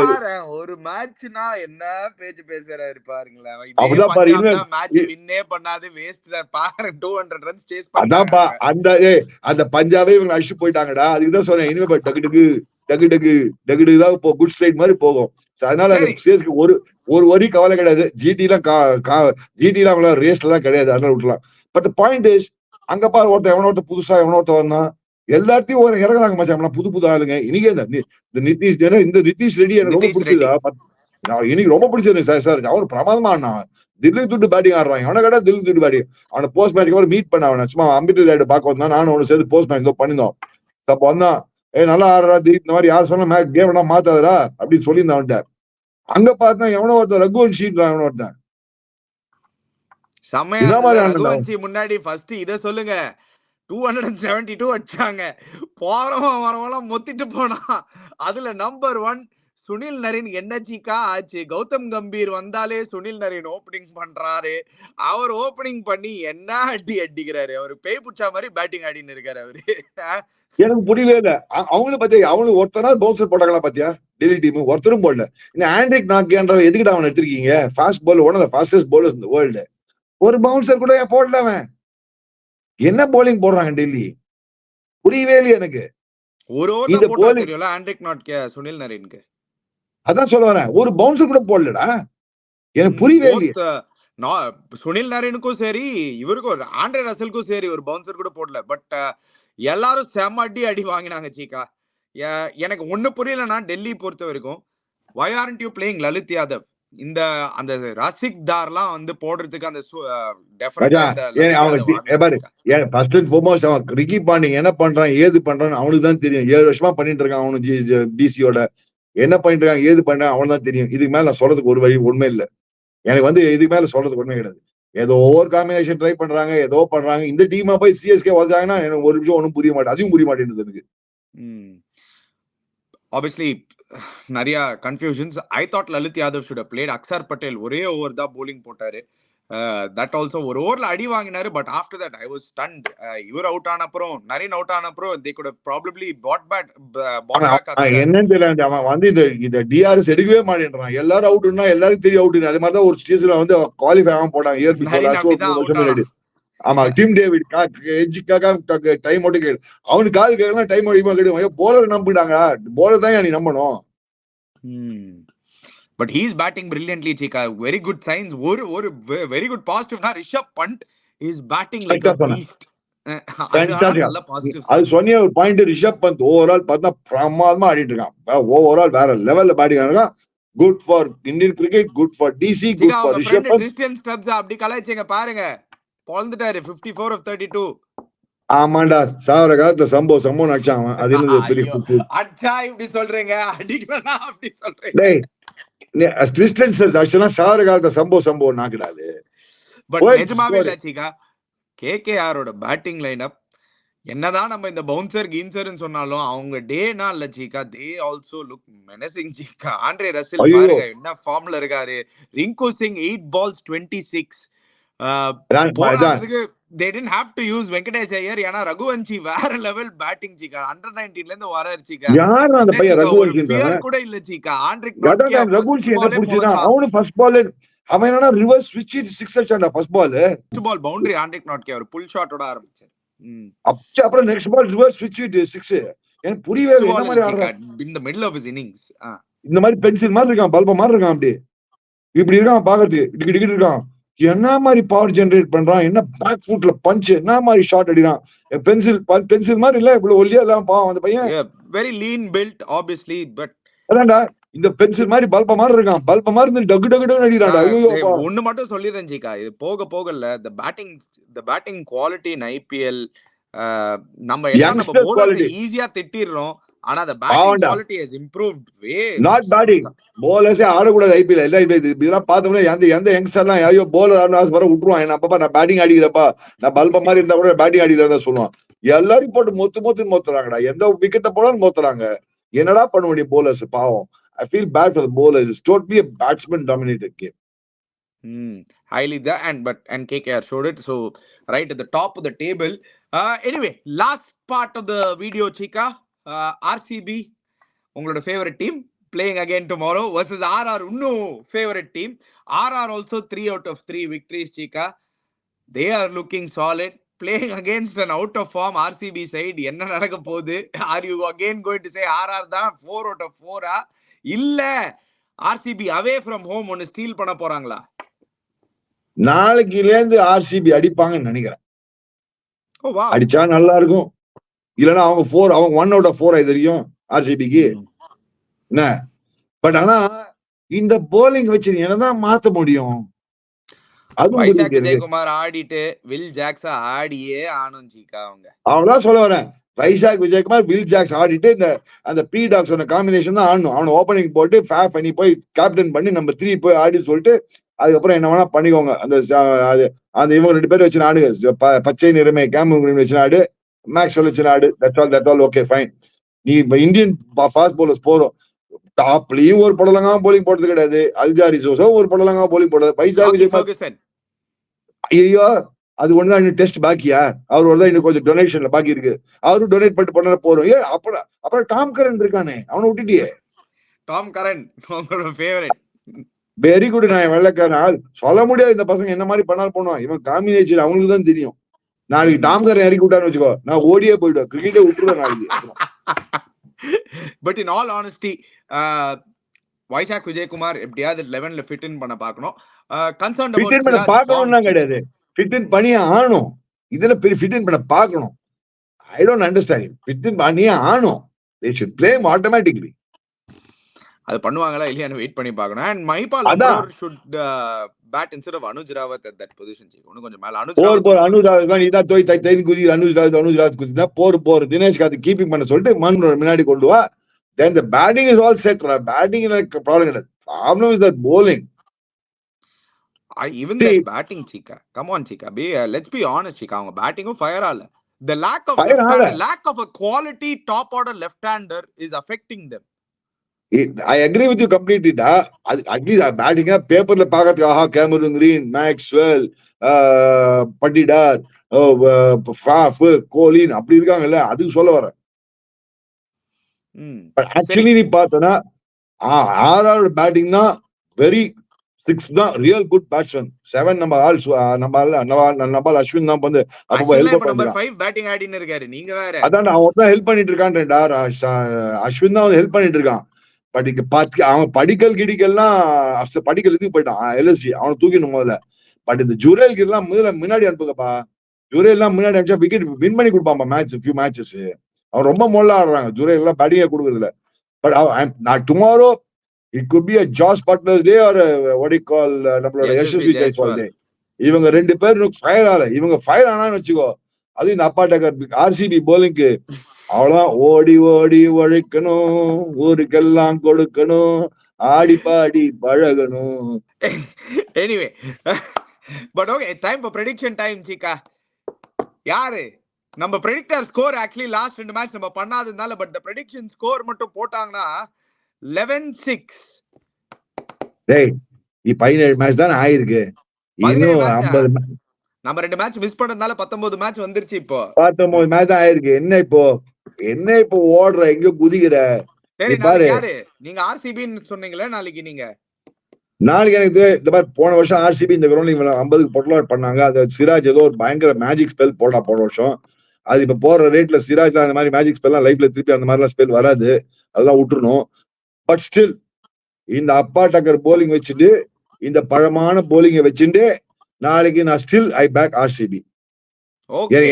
S1: ஒரு மேட்ச்னா என்ன பேச்சு பேசுறாரு பாருங்களேன்.
S2: அப்படிதான் பாரு,
S1: மேட்ச் வின்னே பண்ணாது, வேஸ்ட் பாரு. 200 ரன்ஸ் சேஸ்
S2: அதான்ப்பா அந்த பஞ்சாபே இவங்க அடிச்சு போயிட்டாங்கடா. அதுக்குதான் சொன்னேன் இனிமே டக்கு டக்கு டக்கு டக்கு டக்கு டக்கு தான் இப்போ குட் ஸ்ட்ரைட் மாதிரி போகும். அதனால அந்த சேஸ்க்கு ஒரு வரி கவலை கிடையாது. ஜிடி எல்லாம் அவங்கள ரேஸ்ல தான் கிடையாது, அதனால விட்டுலாம். பட் பாயிண்ட் இஸ், அங்க பாரு ஒருத்தன் புதுசா வந்தான், எல்லாத்தையும் ஒரு இறங்குறாங்க மச்சான், புது ஆளுங்க. இன்னைக்கு இந்த நிதிஷ் ரெட்டி எனக்கு ரொம்ப பிடிச்சதா, இன்னைக்கு ரொம்ப பிடிச்சது சார். அவன் பிரமாதமா ஆனான், தில்லி துட்டு பேட்டிங் ஆடுறான். அவனை கடை தில்லி துட்டு பேட்டிங். அவனை போஸ்ட் மேட்ச் மீட் பண்ண, அவனை சும்மா அம்பிட்டு ரைடு பார்க்க வந்தான். நானும் அவனு சேர்ந்து போஸ்ட் மேட்ச் பண்ணிருந்தோம். அப்ப வந்தான், நல்லா ஆடுறா இந்த மாதிரி யார் சொன்னா கேம் எல்லாம் மாத்தாதரா அப்படின்னு சொல்லியிருந்தான் அவன்கிட்ட. அங்க பார்த்தா எவனோ ஒருத்தன் ரகுவன்ஷின்றான், எவனோ ஒருத்தன்
S1: ரகுவன்ஷி முன்னாடி ஃபர்ஸ்ட் இத சொல்லுங்க. 272 அடிச்சாங்க, வரவெல்லாம் மொத்திட்டு போனா. அதுல நம்பர் 1 சுனில் நரேன். என்ன சீக்கா ஆச்சு? கௌதம் கம்பீர் வந்தாலே சுனில் நரேன் ஓபனிங் பண்றாரு. அவர் ஓபனிங் பண்ணி என்ன அடிக்கிறாரு. அவரு பேய் புடிச்சா மாதிரி பேட்டிங் ஆடின்னு இருக்காரு அவரு.
S2: எனக்கு புரியவே இல்ல. அவங்களும் பாத்தியா, அவனு ஒருத்தரா பவுன்சர் போட்டாங்களா பாத்தியா? டெல்லி டீம் ஒருத்தரும் போடல. இந்த ஆண்ட்ரிக் நாக்கின்ற எதுக்கிட்ட அவன் எடுத்திருக்கீங்க? Fast ball, one of the fastest bowlers in the world. ஒரு பவுன்சர் கூட போடல. அவன் என்ன போலிங் போடுறாங்க டெல்லி? புரியவே இல்லையே எனக்கு.
S1: ஒரு ஓவர் போட்டா தெரியல ஆண்ட்ரிக் நாட்கே சுனில் நரேனுக்கு.
S2: அதான் சொல்ல வரேன், ஒரு பவுன்சர் கூட போடலடா. எனக்கு புரியவே இல்லையே.
S1: சுனில் நரேனுக்கும் சரி, இவருக்கும் ஆண்ட்ரே ரசலுக்கும் சரி ஒரு பவுன்சர் கூட போடல. பட் எல்லாரும் செம அடி வாங்கினாங்க சீக்கா. எனக்கு ஒண்ணு புரியலன்னா, டெல்லி பொறுத்த வரைக்கும் why aren't you playing Lalit Yadav? அந்த ரசிக் தார்லாம் வந்து போடுறதுக்கு அந்த
S2: ஃபர்ஸ்ட் அண்ட் ஃபார்மோஸ்ட் அவன் ரிக்கி பாண்டிங் என்ன பண்றான் ஏது பண்றான்னு அவனுக்கு தான் தெரியும். 7 வருஷமா பண்ணிட்டு இருக்கான் அவனு டிசியோட. என்ன பண்ணிட்டு இருக்கான் ஏது பண்றான் அவனுக்கு தான் தெரியும். இதுக்கு மேல நான் சொல்றதுக்கு ஒரு வழி உண்மை இல்லை. எனக்கு இதுக்கு மேல சொல்றதுக்கு உண்மை கிடையாது. ஏதோ ஓவர் காம்பினேஷன் ட்ரை பண்றாங்க, ஏதோ பண்றாங்க. இந்த டீமா போய் சிஎஸ்கே வந்தாங்கன்னா எனக்கு ஒரு நிமிஷம் ஒன்றும் புரிய மாட்டேன். அதுவும் புரிய மாட்டேங்குது எனக்கு.
S1: ஆப்வியஸ்லி நிறைய confusions. I thought Lalit Yadav should have played. Axar Patel ஒரே ஓவர் தான் போலிங் போட்டாரு. தட் ஆல்சோ ஒரு ஓவர்ல அடி வாங்கினாரு. But after that I was stunned. இவர் அவுட் ஆன அப்புறம், நரேன் அவுட் ஆன அப்புறம் they could have probably bought back
S2: என்னன்னு தெரியல. அவன் வந்து இந்த டிஆர்எஸ் எடுக்கவே மாட்டேன்றான். எல்லாரும் அவுட்னா எல்லாரும் தெரியும் அவுட். அது மாதிரி தான் ஒரு ஸ்டேஜ்ல வந்து குவாலிஃபை ஆகாம போட்டாங்க. ஆமா, டிம் டேவிட் டைம் அவுட் கேடு. அவனுக்கு காது கேட்கலாம், டைம் அடிமா கேடு. போலர் நம்பிட்டாங்க, போலர் தான் நீ நம்பணும்.
S1: But he is batting brilliantly Chika. Very good signs. ஒரு very good positive na Rishabh Pant is batting like a beast.
S2: அது சொன்னிய ஒரு பாயிண்ட். ரிஷப் பந்த் ஓவரால் பார்த்தா பிரமாதமா ஆடிட்டு இருக்கான். ஓவரால் வேற லெவல்ல பேட்டிங் ஆடுறான். Good for Indian cricket, good for DC, good for Rishabh Pant.
S1: Christian Stubbs அப்படி கலாய்ச்சீங்க பாருங்க. பொளந்துட்டாரு 54 of 32.
S2: ஆமாண்டா, சாவர காலத்துல சம்பவம் அடிச்சான். அது என்னது பெரிய
S1: அச்சா இப்படி சொல்றீங்க, அடிக்கலனா அப்படி சொல்றீங்க.
S2: டேய் கிறிஸ்டியன் ஸ்டப்ஸ் ஆக்சுவலா சாவர காலத்துல சம்பவம் நாக்கிடாது.
S1: பட் நிஜமாவே இல்ல சீகா. கேகேஆரோட பேட்டிங் லைனப் என்னதான் நம்ம இந்த பவுன்சர் கீன்சர்னு சொன்னாலும் அவங்க டேனா இல்ல Cheeka. They also look menacing Cheeka. Andre Russell பாருங்க என்ன ஃபார்ம்ல இருக்காரு. Rinku Singh 8 balls 26. they didn't have to use Venkatesh Iyer. ஏன்னா ரகுவன்ஷி வேற லெவல் பேட்டிங் சீகா. அண்டர் 19ல இருந்து வராரு சீகா.
S2: யார் அந்த பையன் ரகுவன்ஷி?
S1: கூட இல்ல சீகா. ஆண்ட்ரிக்
S2: ரகுவன்ஷி என்ன புடிச்சதா? அவனு ஃபர்ஸ்ட் பால் அவன் என்னன்னா ரிவர்ஸ் ஸ்விட்ச் 6 அடிச்சான்டா. ஃபர்ஸ்ட் பால் பவுண்டரி
S1: ஆண்ட்ரிக் நாட்கே அவர் புல் ஷாட்டோட ஆரம்பிச்சார்.
S2: அப்புறம் நெக்ஸ்ட் பால் ரிவர்ஸ் ஸ்விட்ச் 6. எனக்கு புரியவே இல்லை என்ன மாதிரி ஆடுறான்.
S1: in the middle of his innings.
S2: இந்த மாதிரி பென்சில் மாதிரி இருக்கான், பல்ப மாதிரி இருக்கான். அப்படி இப்படி இருக்கான் பாக்கிறதுக்கு. டிக்கெட் இருக்கான். என்ன மாதிரி பவர் ஜெனரேட் பண்றான், என்ன பேக் ஃபுட்ல பஞ்ச், என்ன மாதிரி ஷாட் அடிக்கிறான். பென்சில் மாதிரி இல்ல, இவ்வளவு ஒல்லியா தான் பாவம் அந்த பையன்.
S1: Very lean build obviously. But
S2: அதான்டா இந்த பென்சில் மாதிரி பல்ப மாதிரி இருக்கான். பல்ப மாதிரி இருந்து டக்கு டக்கு டக்கு அடிக்கிறான்டா. ஐயோ
S1: ஒன்னு மட்டும் சொல்லிடுறேன் ஜிகா, இது போக போகல the batting quality in IPL நம்ம எல்லாம் நம்ம போலர்ஸ் ஈஸியா திட்டிடுறோம். ஆனா the batting quality has improved way.
S2: Not batting. Bowlers ஆடக்கூடாது ஐபிஎல் இல்ல. இதெல்லாம் பார்த்தோம்னா எந்த யங்ஸ்டர்லாம் ஐயோ போலர் ஆடுனா வர விட்டுருவான். என்ன அப்பா நான் பேட்டிங் ஆடிக்கிறப்பா, நான் பல்ப மாதிரி இருந்தா கூட பேட்டிங் ஆடிக்கிறதா சொல்லுவான். எல்லாரும் போட்டு மொத்துறாங்கடா. எந்த விக்கெட்டை போனாலும் மொத்துறாங்க. என்னடா பண்ண முடியும் போலர்ஸ் பாவம். I feel bad for the bowlers. It's totally a batsman dominated game.
S1: Highly that and KKR showed it. So right at the top of the table. Anyway, last part of the video, Chika. RCB, உங்களோட favorite team, playing again tomorrow versus RR, இன்னும் favorite team. RR also 3 out of 3 victories, Chika. They are looking solid. Playing against an out of form RCB side. என்ன நடக்க போகுது? Are you again going to say RR தான் 4 out of 4? இல்ல RCB away from home ஒன்னு steel பண்ண போறாங்களா?
S2: நாளைக்குல இருந்து RCB அடிப்பாங்கன்னு நினைக்கிறேன். அடிச்சா நல்லா இருக்கும். இல்லனா அவங்க 1 out of 4 தெரியும் RCBக்கு. என்ன? பட் ஆனா இந்த bowling வச்சு என்னதான் மாத்த முடியும்?
S1: வைசாக் விஜயகுமார் ஆடிட்டு வில் ஜாக்ஸ் ஆடியே ஆனும் ஜிகா அவங்க.
S2: அவதான் சொல்ல வரேன். வைசாக் விஜயகுமார் வில் ஜாக்ஸ் ஆடிட்டு அந்த பி டாக்ஸ் காம்பினேஷன் தான் ஆடணும். அவனை ஓப்பனிங் போட்டு ஃபேஃப் பண்ணி போய் கேப்டன் பண்ணி நம்பர் 3 போய் ஆடி சொல்லிட்டு அதுக்கப்புறம் என்ன வேணா பண்ணிக்கோங்க. அந்த இவங்க 2 பேர் வச்சு ஆடு, பச்சை நிறமே கேமரா வச்சு ஆடு, மேக்ஸ் வச்சு ஆடு. That all okay fine. நீ இந்தியன் ஃபாஸ்ட் பவுலர்ஸ் போறோம். டாப்லயும் ஒரு படலங்கா போலிங் போடுறது கிடையாது. அல்ஜாரி ஜோசோ ஒரு படலங்கா போலிங் போடுறது. வைசாக் விஜயகுமார் ஐயோ அது ஒண்ணுதான் இன்னும் டெஸ்ட் பாக்கியா? அவரோட தான் இன்னும் கொஞ்சம் டொனேஷன்ல பாக்கி இருக்கு. அவரும் டொனேட் பண்ணிட்டு பண்ண போறோம். அப்புறம் டாம் கரன் இருக்கானே, அவனை விட்டுட்டியே.
S1: டாம் கரன் உங்களோட ஃபேவரட்.
S2: Very good. நான் வெள்ளக்காரன் சொல்ல முடியாது. இந்த பசங்க என்ன மாதிரி பண்ணாலும் பண்ணுவான். இவன் காம்பினேஷன் அவங்களுக்கு தான் தெரியும். நாளைக்கு டாம் கரன் இறக்கி விட்டான்னு வச்சுக்கோ, நான் ஓடியே போயிடுவேன். கிரிக்கெட்டே விட்டுருவேன் நாளைக்கு.
S1: But in all honesty Vyshak Vijaykumar எப்படியாவது 11ல ஃபிட் இன் பண்ண பார்க்கணும். கன்சர்ன்
S2: ஃபிட் பண்ண பார்க்கணும்னா கிடையாது, ஃபிட் இன் பண்ணி ஆகணும். இதுல ஃபிட் இன் பண்ண பார்க்கணும். I don't understand. Fit in பண்ணி ஆகணும். they should play automatically.
S1: அது பண்ணுவாங்களா இல்லையான்னு வெயிட் பண்ணி பார்க்கணும். And Mahipal should bat instead of Anuj Rawat at that position. இன்னும் கொஞ்சம் மேல அனுஜ்
S2: ராவத் நீதான் தோய் தைன் குதி அனுஜ் ராவத் குதினா போர் தினேஷ் கார்த்தி கீப்பிங் பண்ண சொல்லிட்டு மன்மோகன் முன்னாடி கொண்டு வா. Then the batting is all set. Batting is like a problem. Problem is that bowling.
S1: Even the batting, Chika. Come on, Chika. Let's be honest, Chika. அவங்க batting fire ஆல. The lack of a quality top order left-hander is affecting them.
S2: I agree with you completely. At batting paperல பார்க்கிறதுக்கு ஆஹா Cameron Green, Maxwell, Patidar, Faf, கோலின் அப்படி இருக்காங்கல்ல, அதுக்கு சொல்ல வரேன். ஆக்சுவலி நீ பார்த்தனா ஆர்ஆர் பேட்டிங் தான் வெரி 6 தான் ரியல் குட் பேட்ஸ்மேன். 7 நம்ம அஸ்வின் தான் வந்து அப்போ ஹெல்ப்
S1: நம்பர் 5 பேட்டிங் ஆடின்னு இருக்காரு. நீங்க வேற
S2: அதான் அவன் தான் ஹெல்ப் பண்ணிட்டு இருக்கான்டா. அஸ்வின் தான் ஹெல்ப் பண்ணிட்டு இருக்கான். பட் இங்க பாத்து அவன் படிக்கல் இதுக்கு போயிட்டான். எல்எஸ்சி அவனை தூக்கிடும் முதல்ல. பட் இந்த ஜுரேல் கிர்லாம் முன்னாடி அனுப்புங்கப்பா. ஜுரேல் எல்லாம் முன்னாடி அனுப்பிச்சா விக்கெட் வின் பண்ணி கொடுப்பான்பா ஃபியூ மேட்சஸ். அவன் ரொம்ப மொல்ல ஆடுறாங்க. ஜுரேல் எல்லாம் பேட்டிங்கே கொடுக்குறதுல. பட் நான் tomorrow it could be a Jos Buttler day or what you call நம்மளோட யசஸ்வி ஜெய்ஸ்வால் டே. இவங்க 2 பேரும் ஃபயர் ஆல. இவங்க ஃபயர் ஆனான்னு வச்சுக்கோ, அது இந்த அப்பா டக்கர் ஆர்சிபி போலிங்க்கு அவ்வளவுதான். ஓடி ஓடி உழைக்கணும், ஊருக்கெல்லாம் கொடுக்கணும், ஆடி பாடி பழகணும்.
S1: Anyway but okay, time for prediction time. Cheeka யாரு நம்ம predictor score actually last 2 match நம்ம பண்ணாததுனால, பட் தி ப்ரெடிக்ஷன் ஸ்கோர் மட்டும் போட்டாங்கன்னா 11-6.
S2: டேய் நீ 17 மேட்ச் தான் ஆயிருக்கு. இன்னும் 50
S1: நம்ம 2 மேட்ச் மிஸ் பண்ணதுனால 19 மேட்ச் வந்துருச்சு. இப்போ
S2: 19 மேட்ச் தான் ஆயிருக்கு. என்ன இப்போ ஓடுற எங்க குதிக்கிற?
S1: சரி பாரு, யாரு நீங்க ஆர்சிபின்னு சொன்னீங்களே, நாளைக்கு
S2: எனக்கு இந்த மாதிரி போன வருஷம் ஆர்சிபி இந்த கிரவுண்ட்ல 50க்கு பொட்டலாட் பண்ணாங்க. அது சிராஜ் ஏதோ ஒரு பயங்கர மேஜிக் ஸ்பெல் போன வருஷம். அது இப்ப போற ரேட்ல சிராஜ்ல அந்த மாதிரி மேஜிக் ஸ்பெல்லாம் லைஃப்ல திருப்பி அந்த மாதிரிலாம் ஸ்பெல் வராது. அதெல்லாம் விட்டுருணும். பட் ஸ்டில் இந்த அப்பா டக்கர் போலிங் வச்சுட்டு, இந்த பழமான போலிங்கை வச்சுட்டு நாளைக்கு நான் ஸ்டில் ஐ பேக் ஆர்சிபி.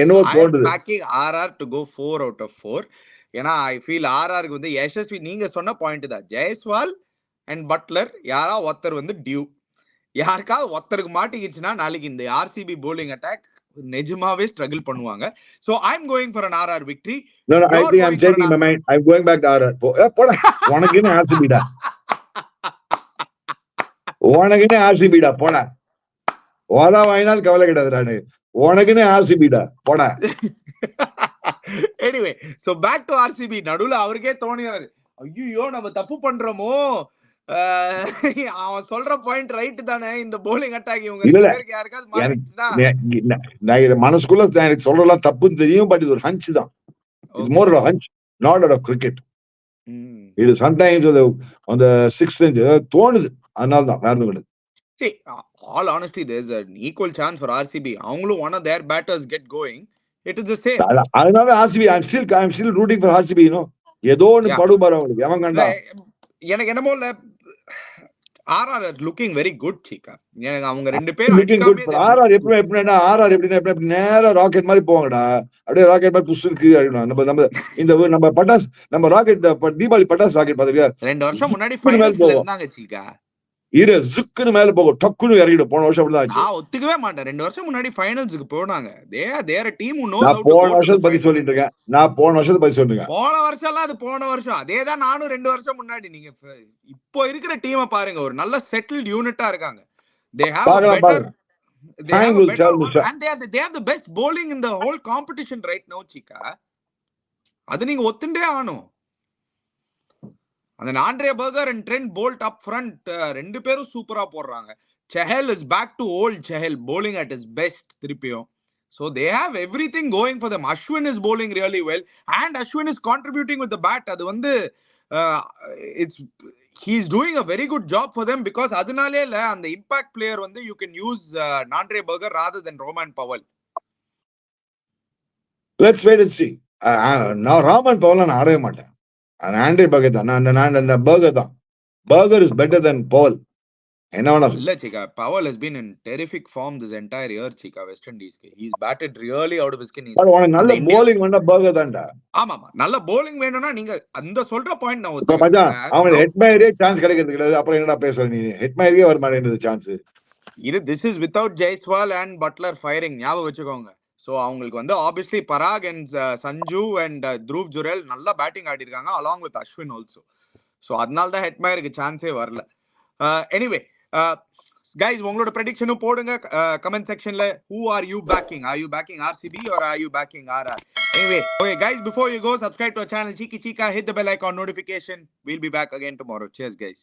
S1: என்னவோ தோணுது backing RR to go 4 out of 4. ஏன்னா ஐ ஃபீல் ஆர்ஆருக்கு வந்து யசஸ்வி நீங்க சொன்ன பாயிண்ட் தான். ஜெய்ஸ்வால் அண்ட் பட்லர் யாரா ஒருத்தர் வந்து டியூ. யாருக்காவது ஒருத்தருக்கு மாட்டிக்கிச்சுன்னா நாளைக்கு இந்த ஆர்சிபி போலிங் அட்டாக் நிஜமாவே ஸ்ட்ரகிள் பண்ணுவாங்க. So I am going for an RR victory.
S2: No, no, I
S1: You're
S2: think I'm
S1: going for
S2: changing
S1: an
S2: my mind. I'm going back to RR. போடா உனக்கு என்ன ஆர்சிபிடா, உனக்குன்னு ஆர்சிபிடா போடா. ஓதா வாங்கினால் கவலை கிடையாது. உனக்குன்னு ஆர்சிபிடா போடா.
S1: Anyway so back to RCB. நடுவுல அவருக்கே தோணினாரு, ஐயோ நம்ம தப்பு பண்றோமோ, அவன் சொல்ற பாயிண்ட் ரைட் தானே, இந்த bowling அட்டாக் இவங்க
S2: இல்ல,
S1: ரெண்டு பேருக்கு யாருக்காவது மாறிடுச்சுனா
S2: நான் இது மனசுக்குள்ள எனக்கு சொல்றதெல்லாம் தப்புன்னு தெரியும். பட் இது ஒரு ஹஞ்ச் தான். It's more of a hunch, not out of cricket. இது sometimes on the sixth inch தோணுது, அதனால தான் வேற எதுவும் கிடையாது.
S1: See, all honesty, there's an equal chance for RCB. அவங்களும் one of their batters get going. It is the same.
S2: அதனால RCB, I'm still rooting for RCB, you know. ஏதோ ஒன்னு படும் பாரு அவங்களுக்கு, எவன் கண்டா.
S1: எனக்கு என்னமோ இல்ல, RR looking very good, Chika. எனக்கு அவங்க ரெண்டு பேரும் அடிக்காம
S2: RR எப்படின்னா நேரா ராக்கெட் மாதிரி போவாங்கடா. அப்படியே ராக்கெட் மாதிரி புஷ்க்கு அடிக்கணும். நம்ம பட்டாஸ், நம்ம ராக்கெட் தீபாவளி பட்டாஸ் ராக்கெட் பாத்துக்கியா?
S1: 2 வருஷம் முன்னாடி ஃபைனல்ஸ்ல இருந்தாங்க Chika.
S2: ஜுக்குன்னு மேல போகும், டக்குன்னு இறங்கிடும். போன வருஷம் அப்படிதான் ஆச்சு.
S1: நான் ஒத்துக்கவே மாட்டேன். 2 வருஷம் முன்னாடி ஃபைனல்ஸ்க்கு போனாங்க. தேர் team who knows how to
S2: போன வருஷம் பத்தி சொல்லிட்டு இருக்கேன். போன வருஷம்லாம் அது போன வருஷம். அதேதான் நானும் 2 வருஷம் முன்னாடி. நீங்க இப்போ இருக்கிற டீமை பாருங்க, ஒரு நல்ல செட்டில்ட் யூனிட்டா இருக்காங்க. They have a better and they have the best bowling in the whole competition right now, Chika. அது நீங்க ஒத்துண்டே ஆகணும். அந்த Andre burger and Trent Boult up front ரெண்டு பேரும் சூப்பரா போடுறாங்க. Chahal is back to old Chahal, bowling at his best திருப்பியும். So they have everything going for them. Ashwin is bowling really well and Ashwin is contributing with the bat. அது வந்து he's doing a very good job for them because அதனாலே இல்ல, அந்த impact player வந்து you can use Andre burger rather than Roman Powell. Let's wait and see. நான் Raman Powell நான் ஆடவே மாட்டேன். Andre burger தான். நான் பர்கர் தான். Burger is better than Powell. என்ன வேணா
S1: இல்ல Chika, Powell has been in terrific form this entire year, Chika, West Indies. He's batted really out of his skin.
S2: நல்ல bowling வேணா பர்கர் தான்டா.
S1: ஆமா, நல்ல bowling வேணும்னா நீங்க அந்த சொல்ற பாயிண்ட் நான்
S2: ஒத்துக்கிறேன். மச்சான், அவன் ஹெட்மயரே சான்ஸ் கிடைக்கிறது இல்ல. அப்புறம் என்னடா பேசுற நீ? ஹெட்மயரே வர மாட்டேங்குது chance.
S1: this is without Jaiswal and Butler firing. ஞாபகம் வெச்சுக்கோங்க. சோ அவங்களுக்கு வந்து obviously Parag and Sanju and Dhruv Jurel நல்ல பேட்டிங் ஆடி இருக்காங்க along with Ashwin also. So அதனால தான் ஹெட்மயருக்கு சான்ஸே வரல. Anyway, guys, உங்களோட prediction போடுங்க கமெண்ட் செக்ஷன்ல. who are you backing? Are you backing RCB or are you backing RR? Anyway, okay guys, before you go, subscribe to our channel Cheeky Chika, hit the bell icon notification. We'll be back again tomorrow. Cheers guys.